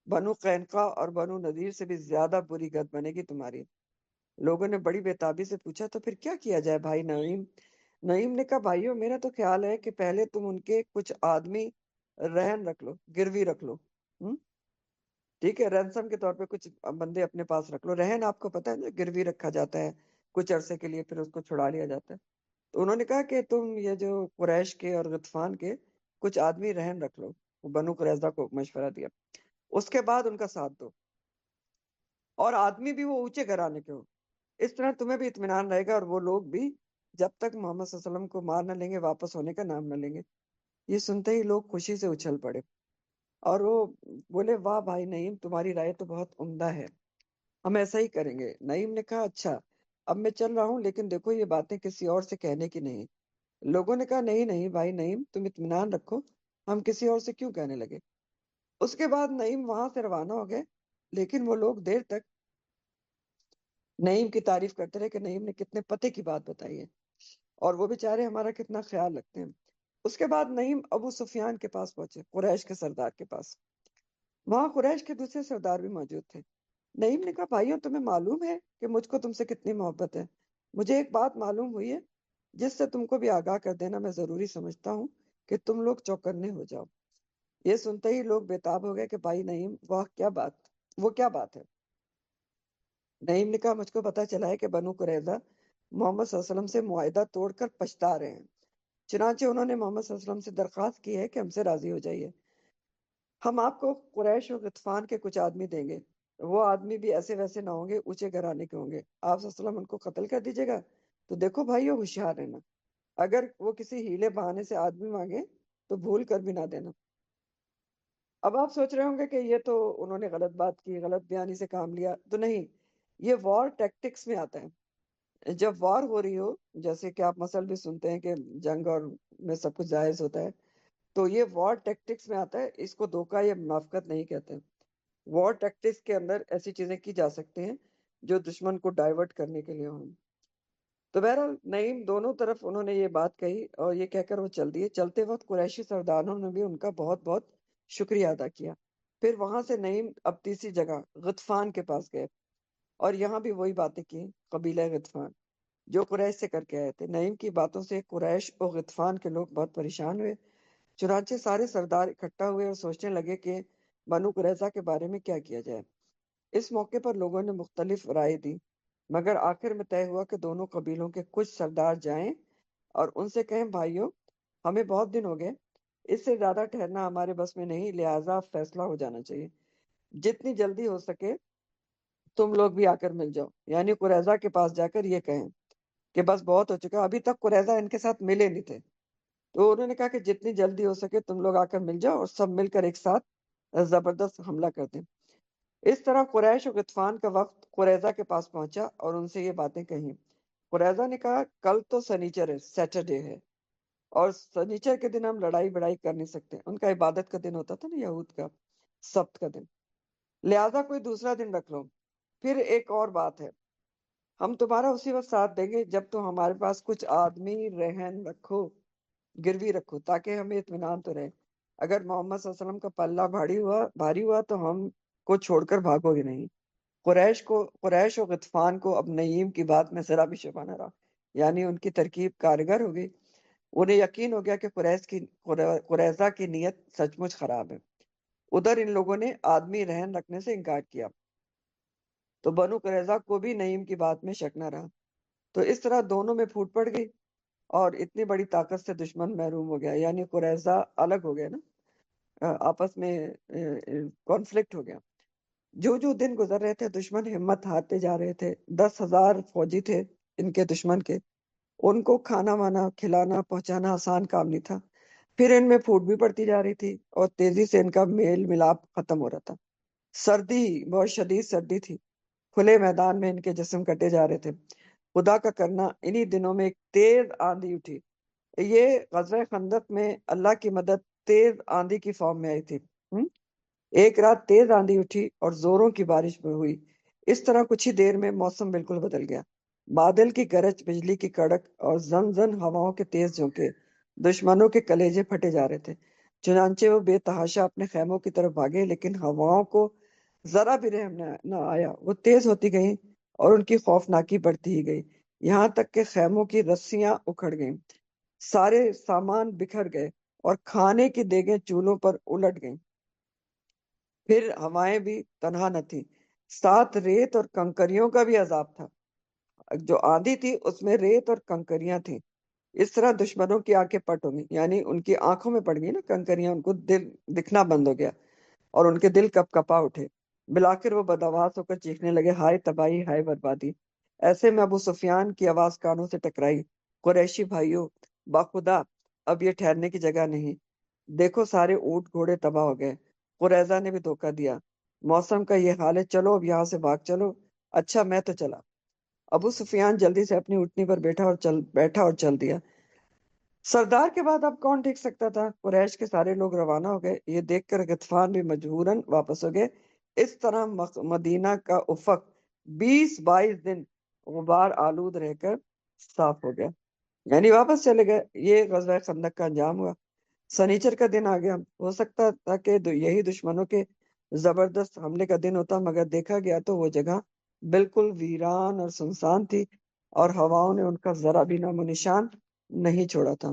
بنو قینقاع اور بنو نذیر سے بھی زیادہ بری گت بنے گی تمہاری. لوگوں نے بڑی بےتابی سے پوچھا، تو پھر کیا کیا جائے بھائی نعیم؟ نعیم نے کہا، بھائیو میرا تو خیال ہے کہ پہلے تم ان کے کچھ آدمی رہن رکھ لو، گروی رکھ لو. ٹھیک ہے، رینسم کے طور پہ کچھ بندے اپنے پاس رکھ لو. رہن آپ کو پتہ ہے گروی رکھا جاتا ہے کچھ عرصے کے لیے، پھر اس کو چھڑا لیا جاتا ہے. تو انہوں نے کہا کہ تم یہ جو قریش کے اور غطفان کے کچھ آدمی رہن رکھ لو. وہ بنو قریظہ کو مشورہ دیا. اس کے بعد ان کا ساتھ دو اور آدمی بھی وہ اونچے گھرانے کے ہو. اس طرح تمہیں بھی اطمینان رہے گا اور وہ لوگ بھی جب تک محمد صلی اللہ علیہ وسلم کو مار نہ لیں گے واپس ہونے کا نام نہ لیں گے. یہ سنتے ہی لوگ خوشی سے اچھل پڑے اور وہ بولے، واہ بھائی نعیم، تمہاری رائے تو بہت عمدہ ہے، ہم ایسا ہی کریں گے. نعیم نے کہا، اچھا اب میں چل رہا ہوں، لیکن دیکھو یہ باتیں کسی اور سے کہنے کی نہیں. لوگوں نے کہا، نہیں نہیں بھائی نعیم، تم اطمینان رکھو، ہم کسی اور سے کیوں کہنے لگے. اس کے بعد نعیم وہاں سے روانہ ہو گئے، لیکن وہ لوگ دیر تک نعیم کی تعریف کرتے رہے کہ نعیم نے کتنے پتے کی بات بتائی ہے اور وہ بیچارے ہمارا کتنا خیال رکھتے ہیں. اس کے بعد نعیم ابو سفیان کے پاس پہنچے، قریش کے سردار کے پاس. وہاں قریش کے دوسرے سردار بھی موجود تھے. نعیم نے کہا، بھائیوں تمہیں معلوم ہے کہ مجھ کو تم سے کتنی محبت ہے. مجھے ایک بات معلوم ہوئی ہے جس سے تم کو بھی آگاہ کر دینا میں ضروری سمجھتا ہوں کہ تم لوگ چوکنے ہو جاؤ. یہ سنتے ہی لوگ بےتاب ہو گئے کہ بھائی نعیم، وہ کیا بات ہے. نعیم نے کہا، مجھ کو پتا چلا ہے کہ بنو قریظہ محمد صلی اللہ علیہ وسلم سے معاہدہ توڑ کر پچھتا رہے ہیں. چنانچہ انہوں نے محمد صلی اللہ علیہ وسلم سے درخواست کی ہے کہ ہم سے راضی ہو جائیے، ہم آپ کو قریش و غطفان کے کچھ آدمی دیں گے. وہ آدمی بھی ایسے ویسے نہ ہوں گے، اونچے گھرانے کے ہوں گے. آپ صلی اللہ علیہ وسلم ان کو قتل کر دیجیے گا. تو دیکھو بھائیو، ہوشیار رہنا، اگر وہ کسی ہیلے بہانے سے آدمی مانگے تو بھول کر بھی نہ دینا. اب آپ سوچ رہے ہوں گے کہ یہ تو انہوں نے غلط بات کی، غلط بیانی سے کام لیا. تو نہیں، یہ وار ٹیکٹکس میں آتا ہے. جب وار ہو رہی ہو، جیسے کہ آپ مثل بھی سنتے ہیں کہ جنگ اور میں سب کچھ جائز ہوتا ہے، تو یہ وار ٹیکٹکس میں آتا ہے. اس کو دھوکہ یا منافقت نہیں کہتے. وار ٹیکٹکس کے اندر ایسی چیزیں کی جا سکتی ہیں جو دشمن کو ڈائیورٹ کرنے کے لیے ہوں. تو بہرحال نعیم دونوں طرف انہوں نے یہ بات کہی اور یہ کہہ کر وہ چل دیے. چلتے وقت قریشی سرداروں نے بھی ان کا بہت بہت شکریہ ادا کیا. پھر وہاں سے نعیم اب تیسری جگہ غطفان کے پاس گئے اور یہاں بھی وہی باتیں کی قبیلہ غطفان جو قریش سے کر کے آئے تھے. نعیم کی باتوں سے قریش اور غطفان کے لوگ بہت پریشان ہوئے. چنانچہ سارے سردار اکٹھا ہوئے اور سوچنے لگے کہ بنو قریظہ کے بارے میں کیا کیا جائے. اس موقع پر لوگوں نے مختلف رائے دی، مگر آخر میں طے ہوا کہ دونوں قبیلوں کے کچھ سردار جائیں اور ان سے کہیں، بھائیوں ہمیں بہت دن ہو گئے اس سے زیادہ ٹھہرنا ہمارے بس میں نہیں، لہٰذا فیصلہ ہو جانا چاہیے، جتنی جلدی ہو سکے تم لوگ بھی آ کر مل جاؤ۔ یعنی قریظہ کے پاس جا کر یہ کہیں کہ بس بہت ہو چکا، ابھی تک قریظہ ان کے ساتھ ملے نہیں تھے، تو انہوں نے کہا کہ جتنی جلدی ہو سکے تم لوگ آ کر مل جاؤ اور سب مل کر ایک ساتھ زبردست حملہ کر دیں۔ اس طرح قریش و غطفان کا وقت قریظہ کے پاس پہنچا اور ان سے یہ باتیں کہیں۔ قریظہ نے کہا کل تو سنیچر ہے، سیٹرڈے ہے، اور سنیچر کے دن ہم لڑائی بڑائی کر نہیں سکتے، ان کا عبادت کا دن ہوتا تھا نا یہود کا، سبت کا دن، لہذا کوئی دوسرا دن رکھ لو۔ پھر ایک اور بات ہے، ہم تمہارا اسی وقت ساتھ دیں گے جب تم ہمارے پاس کچھ آدمی رہن رکھو، گروی رکھو، تاکہ ہمیں اطمینان تو رہے۔ اگر محمد صلی اللہ علیہ وسلم کا پلہ بھاری ہوا تو ہم کو چھوڑ کر بھاگو گے نہیں۔ قریش و غطفان کو اب نعیم کی بات میں ذرا بھی شبہ نہ رہا، یعنی ان کی ترکیب کارگر ہو گئی۔ انہیں یقین ہو گیا کہ قریظہ کی نیت سچ مچ خراب ہے۔ ادھر ان لوگوں نے آدمی رہن رکھنے سے انکار کیا، تو بنو قریظہ کو بھی نعیم کی بات میں شک نہ رہا، تو اس طرح دونوں میں پھوٹ پڑ گئی اور اتنی بڑی طاقت سے دشمن محروم ہو گیا، یعنی قریظہ الگ ہو گیا نا، آپس میں کانفلکٹ ہو گیا۔ جو دن گزر رہے تھے دشمن ہمت ہارتے جا رہے تھے۔ 10,000 فوجی تھے ان کے دشمن کے، ان کو کھانا وانا کھلانا پہنچانا آسان کام نہیں تھا۔ پھر ان میں پھوٹ بھی پڑتی جا رہی تھی اور تیزی سے ان کا میل ملاپ ختم ہو رہا تھا۔ سردی، بہت شدید سردی تھی، کھلے میدان میں ان کے جسم کٹے جا رہے تھے۔ خدا کا کرنا انہی دنوں میں ایک تیز آندھی اٹھی۔ یہ غزوہ خندق میں اللہ کی مدد تیز آندھی کی فارم میں آئی تھی۔ ایک رات تیز آندھی اٹھی اور زوروں کی بارش ہوئی۔ اس طرح کچھ ہی دیر میں موسم بالکل بدل گیا۔ بادل کی گرج، بجلی کی کڑک اور زن زن ہواؤں کے تیز جھونکے، دشمنوں کے کلیجے پھٹے جا رہے تھے۔ چنانچہ وہ بے تحاشا اپنے خیموں کی طرف بھاگے، لیکن ہواؤں کو ذرا بھی رحم نہ آیا۔ وہ تیز ہوتی گئیں اور ان کی خوفناکی بڑھتی ہی گئی، یہاں تک کہ خیموں کی رسیاں اکھڑ گئیں، سارے سامان بکھر گئے اور کھانے کی دیگیں چولہوں پر الٹ گئیں۔ پھر ہوائیں بھی تنہا نہ تھی، ساتھ ریت اور کنکریوں کا بھی عذاب تھا۔ جو آندھی تھی اس میں ریت اور کنکریاں تھیں۔ اس طرح دشمنوں کی آنکھیں پٹ ہو گئی، یعنی ان کی آنکھوں میں پڑ گئی نا کنکریاں، ان کو دل دکھنا بند ہو گیا اور ان کے دل کپ کپا اٹھے۔ بلاخر وہ بدآواز ہو کر چیخنے لگے، ہائے تباہی، ہائے بربادی۔ ایسے میں ابو سفیان کی آواز کانوں سے ٹکرائی، قریشی بھائیوں، باخدا اب یہ ٹھہرنے کی جگہ نہیں، دیکھو سارے اونٹ گھوڑے تباہ ہو گئے، قریظہ نے بھی دھوکہ دیا، موسم کا یہ حال ہے، چلو اب یہاں سے بھاگ چلو۔ اچھا میں تو چلا۔ ابو سفیان جلدی سے اپنی اونٹنی پر بیٹھا اور چل دیا۔ سردار کے بعد اب کون ٹھیک سکتا تھا؟ قریش کے سارے لوگ روانہ ہو گئے، یہ دیکھ کر غطفان بھی مجبوراً واپس ہو گئے۔ اس طرح مدینہ کا افق 20-22 دن غبار آلود رہ کر صاف ہو گیا، یعنی واپس چلے گئے۔ یہ غزوہ خندق کا انجام ہوا۔ سنیچر کا دن آ گیا، ہو سکتا تھا کہ یہی دشمنوں کے زبردست حملے کا دن ہوتا، مگر دیکھا گیا تو وہ جگہ بالکل ویران اور سنسان تھی اور ہواؤں نے ان کا ذرا بھی نام و نشان نہیں چھوڑا تھا۔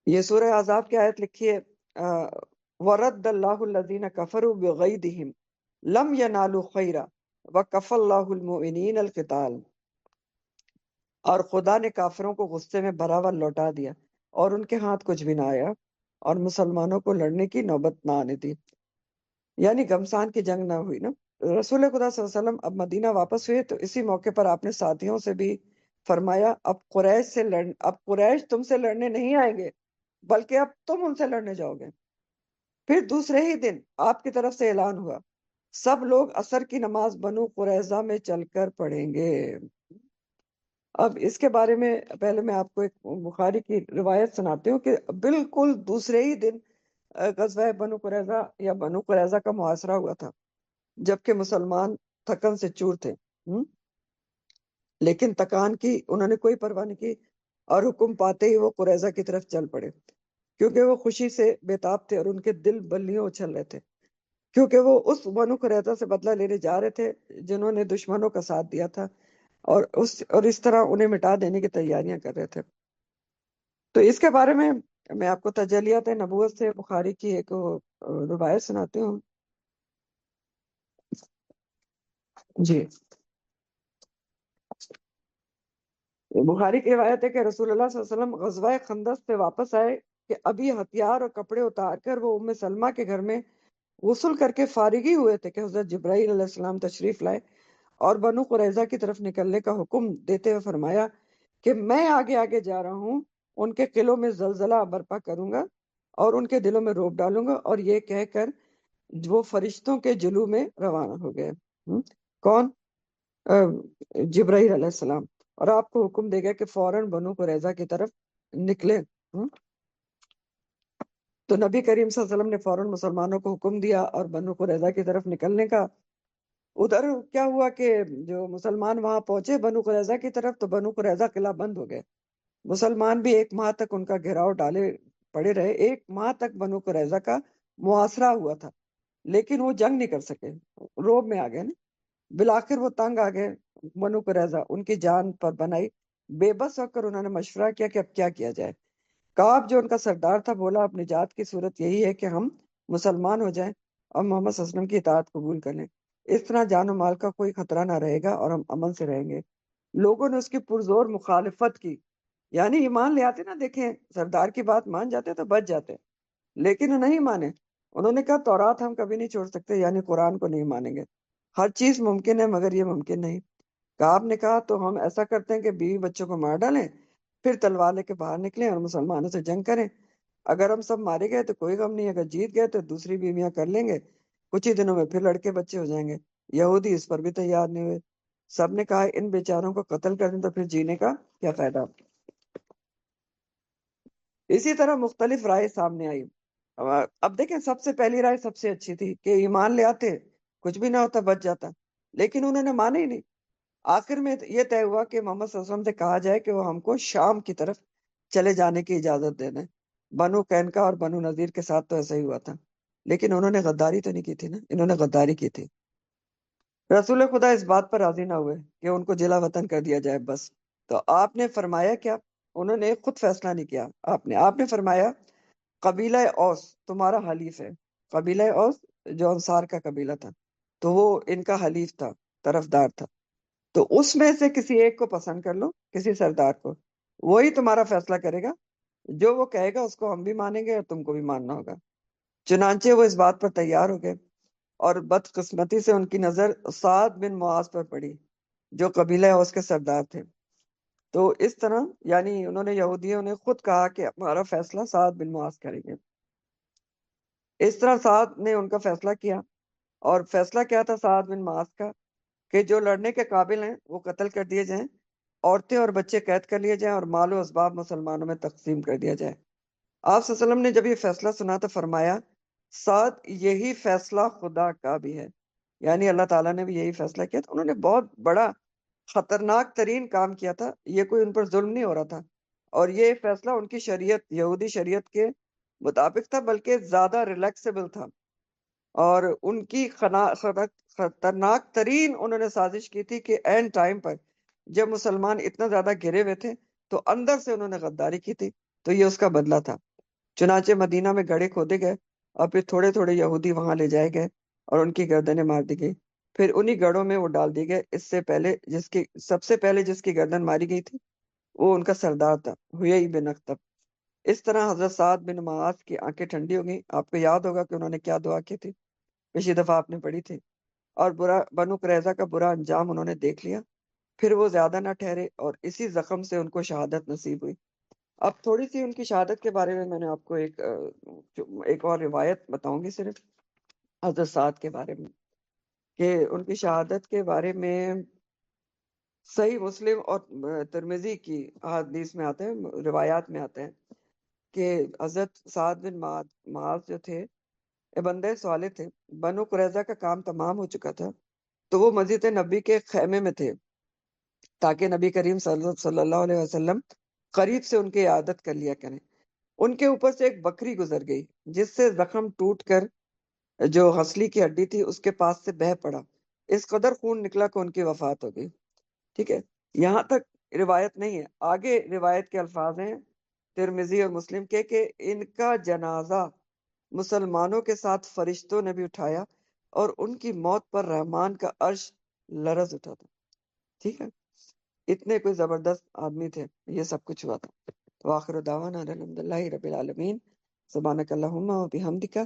یہ سورہ احزاب کی آیت لکھی ہے، وَرَدَّ اللَّهُ الَّذِينَ كَفَرُوا بِغَيْظِهِمْ لَمْ يَنَالُوا خَيْرًا وَكَفَى اللَّهُ الْمُؤْمِنِينَ الْقِتَالَ، اور خدا نے کافروں کو غصے میں برابر لوٹا دیا اور ان کے ہاتھ کچھ بھی نہ آیا اور مسلمانوں کو لڑنے کی نوبت نہ آنے دی، یعنی گھمسان کی جنگ نہ ہوئی نا۔ رسول خدا صلی اللہ علیہ وسلم اب مدینہ واپس ہوئے تو اسی موقع پر آپ نے ساتھیوں سے بھی فرمایا، اب قریش تم سے لڑنے نہیں آئیں گے، بلکہ اب تم ان سے لڑنے جاؤ گے۔ پھر دوسرے ہی دن آپ کی طرف سے اعلان ہوا، سب لوگ عصر کی نماز بنو قریظہ میں چل کر پڑھیں گے۔ اب اس کے بارے میں پہلے میں آپ کو ایک بخاری کی روایت سناتی ہوں کہ بالکل دوسرے ہی دن غزوہ بنو قریظہ یا بنو قریظہ کا محاصرہ ہوا تھا، جبکہ مسلمان تھکن سے چور تھے، لیکن تکان کی انہوں نے کوئی پرواہ نہیں کی اور حکم پاتے ہی وہ قریظہ کی طرف چل پڑے، کیونکہ وہ خوشی سے بےتاب تھے اور ان کے دل بلیوں اچھل رہے تھے، کیونکہ وہ اس بنو قریظہ سے بدلہ لینے جا رہے تھے جنہوں نے دشمنوں کا ساتھ دیا تھا اور اس طرح انہیں مٹا دینے کی تیاریاں کر رہے تھے۔ تو اس کے بارے میں آپ کو تجلیات نبوت سے بخاری کی ایک روایت سناتی ہوں۔ جی، بخاری کی روایت ہے کہ رسول اللہ صلی اللہ علیہ وسلم غزوہ خندق سے واپس آئے کہ ابھی ہتھیار اور کپڑے اتار کر وہ ام سلمہ کے گھر میں غسل کر کے فارغ ہی ہوئے تھے کہ حضرت جبرائیل علیہ السلام تشریف لائے اور بنو قریظہ کی طرف نکلنے کا حکم دیتے ہوئے فرمایا کہ میں آگے آگے جا رہا ہوں، ان کے قلعوں میں زلزلہ برپا کروں گا اور ان کے دلوں میں روب ڈالوں گا، اور یہ کہہ کر وہ فرشتوں کے جلو میں روانہ ہو گئے۔ کون؟ جبرائیل علیہ السلام، اور آپ کو حکم دے گا کہ فوراً بنو قریظہ کی طرف نکلے۔ تو نبی کریم صلی اللہ علیہ وسلم نے فوراً مسلمانوں کو حکم دیا اور بنو قریظہ کی طرف نکلنے کا۔ ادھر کیا ہوا کہ جو مسلمان وہاں پہنچے بنو قریظہ کی طرف، تو بنو قریظہ قلعہ بند ہو گئے۔ مسلمان بھی 1 ماہ تک ان کا گھیراؤ ڈالے پڑے رہے، 1 ماہ تک بنو قریظہ کا محاصرہ ہوا تھا، لیکن وہ جنگ نہیں کر سکے، روب میں آ گئے نا۔ بالآخر وہ تنگ آ گئے بنو قریظہ، ان کی جان پر بنائی، بے بس ہو کر انہوں نے مشورہ کیا کہ اب کیا کیا جائے۔ کعب جو ان کا سردار تھا بولا اب نجات کی صورت یہی ہے کہ ہم مسلمان ہو جائیں اور محمد صلی اللہ علیہ وسلم کی اطاعت قبول کر لیں، اس طرح جان و مال کا کوئی خطرہ نہ رہے گا اور ہم امن سے رہیں گے۔ لوگوں نے اس کی پرزور مخالفت کی، یعنی ایمان لے آتے نا، دیکھیں سردار کی بات مان جاتے تو بچ جاتے، لیکن وہ نہیں مانے۔ انہوں نے کہا تورات ہم کبھی نہیں چھوڑ سکتے، یعنی قرآن کو نہیں مانیں گے، ہر چیز ممکن ہے مگر یہ ممکن نہیں۔ کعب نے کہا تو ہم ایسا کرتے ہیں کہ بیوی بچوں کو مار ڈالیں، پھر تلوار لے کے باہر نکلیں اور مسلمانوں سے جنگ کریں، اگر ہم سب مارے گئے تو کوئی غم نہیں، اگر جیت گئے تو دوسری بیویاں کر لیں گے، کچھ ہی دنوں میں پھر لڑکے بچے ہو جائیں گے۔ یہودی اس پر بھی تیار نہیں ہوئے، سب نے کہا ان بیچاروں کو قتل کر دیں تو پھر جینے کا کیا فائدہ۔ اسی طرح مختلف رائے سامنے آئی۔ اب دیکھیں سب سے پہلی رائے سب سے اچھی تھی کہ ایمان لے آتے، کچھ بھی نہ ہوتا، بچ جاتا، لیکن انہوں نے مانے ہی نہیں۔ آخر میں یہ طے ہوا کہ محمد صلی اللہ علیہ وسلم سے کہا جائے کہ وہ ہم کو شام کی طرف چلے جانے کی اجازت دے دیں۔ بنو قینقاع اور بنو نذیر کے ساتھ تو ایسا ہی ہوا تھا، لیکن انہوں نے غداری تو نہیں کی تھی نا، انہوں نے غداری کی تھی۔ رسول خدا اس بات پر راضی نہ ہوئے کہ ان کو جلا وطن کر دیا جائے بس، تو آپ نے فرمایا کیا؟ انہوں نے خود فیصلہ نہیں کیا، آپ نے فرمایا قبیلہ اوس تمہارا حلیف ہے۔ قبیلہ اوس جو انصار کا قبیلہ تھا، تو وہ ان کا حلیف تھا، طرفدار تھا، تو اس میں سے کسی ایک کو پسند کر لو، کسی سردار کو، وہی تمہارا فیصلہ کرے گا، جو وہ کہے گا اس کو ہم بھی مانیں گے اور تم کو بھی ماننا ہوگا۔ چنانچہ وہ اس بات پر تیار ہو گئے، اور بدقسمتی سے ان کی نظر سعد بن معاذ پر پڑی جو قبیلہ اوس کے سردار تھے۔ تو اس طرح یعنی انہوں نے یہودیوں نے خود کہا کہ ہمارا فیصلہ سعد بن معاذ کریں گے۔ اس طرح سعد نے ان کا فیصلہ کیا، اور فیصلہ کیا تھا سعد بن معاذ کا کہ جو لڑنے کے قابل ہیں وہ قتل کر دیے جائیں، عورتیں اور بچے قید کر لیے جائیں، اور مال و اسباب مسلمانوں میں تقسیم کر دیا جائے۔ آپ صلی اللہ علیہ وسلم نے جب یہ فیصلہ سنا تو فرمایا سعد یہی فیصلہ خدا کا بھی ہے، یعنی اللہ تعالیٰ نے بھی یہی فیصلہ کیا تھا۔ انہوں نے بہت بڑا خطرناک ترین کام کیا تھا، یہ کوئی ان پر ظلم نہیں ہو رہا تھا، اور یہ فیصلہ ان کی شریعت یہودی شریعت کے مطابق تھا، بلکہ زیادہ ریلیکسیبل تھا، اور ان کی خطرناک ترین انہوں نے سازش کی تھی کہ این ٹائم پر جب مسلمان اتنا زیادہ گھرے ہوئے تھے تو اندر سے انہوں نے غداری کی تھی، تو یہ اس کا بدلہ تھا۔ چنانچہ مدینہ میں گڑھے کھودے گئے اور پھر تھوڑے تھوڑے یہودی وہاں لے جائے گئے اور ان کی گردنیں مار دی گئی، پھر انہی گڑھوں میں وہ ڈال دی گئے۔ اس سے پہلے سب سے پہلے جس کی گردن ماری گئی تھی وہ ان کا سردار تھا، حیی بن اخطب۔ اس طرح حضرت سعد بن معاذ کی آنکھیں ٹھنڈی ہو گئیں۔ آپ کو یاد ہوگا کہ انہوں نے کیا دعا کی تھی، پچھلی دفعہ آپ نے پڑھی تھی، اور بنو قریظہ کا برا انجام انہوں نے دیکھ لیا، پھر وہ زیادہ نہ ٹھہرے اور اسی زخم سے ان کو شہادت نصیب ہوئی۔ اب تھوڑی سی ان کی شہادت کے بارے میں آپ کو ایک اور روایت بتاؤں گی صرف حضرت سعد کے بارے میں، کہ ان کی شہادت کے بارے میں صحیح مسلم اور ترمذی کی حدیث میں آتے ہیں، روایات میں آتے ہیں کہ حضرت سعد بن معاذ جو تھے یہ بندے صالح تھے، بنو قریظہ کا کام تمام ہو چکا تھا، تو وہ مسجد نبی کے خیمے میں تھے تاکہ نبی کریم صلی اللہ علیہ وسلم قریب سے ان کی عادت کر لیا کریں۔ ان کے اوپر سے ایک بکری گزر گئی جس سے زخم ٹوٹ کر جو ہنسلی کی ہڈی تھی اس کے پاس سے بہہ پڑا، اس قدر خون نکلا کہ ان کی وفات ہو گئی۔ ٹھیک ہے، یہاں تک روایت نہیں ہے، آگے روایت کے الفاظ ہیں ترمذی اور مسلم کے کہ ان کا جنازہ مسلمانوں کے ساتھ فرشتوں نے بھی اٹھایا اور ان کی موت پر رحمان کا عرش لرز اٹھا تھا۔ ٹھیک ہے، اتنے کوئی زبردست آدمی تھے، یہ سب کچھ ہوا تھا۔ تو آخر دعوانا الحمدللہ رب العالمین، سبحانک اللہم و بحمدک،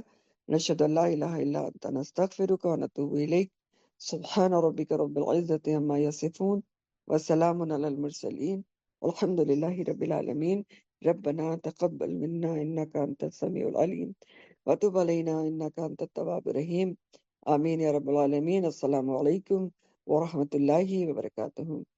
نشہد ان لا الہ الا انت، نستغفرک و نتوب الیک، سبحان ربک رب العزت عما یصفون وسلام علی المرسلین والحمد للہ رب العالمین۔ ربنا تقبل منا انک انت السمیع العلیم وتب علینا انک انت التواب الرحیم، آمین یا رب العالمین۔ السلام علیکم ورحمۃ اللہ وبرکاتہ۔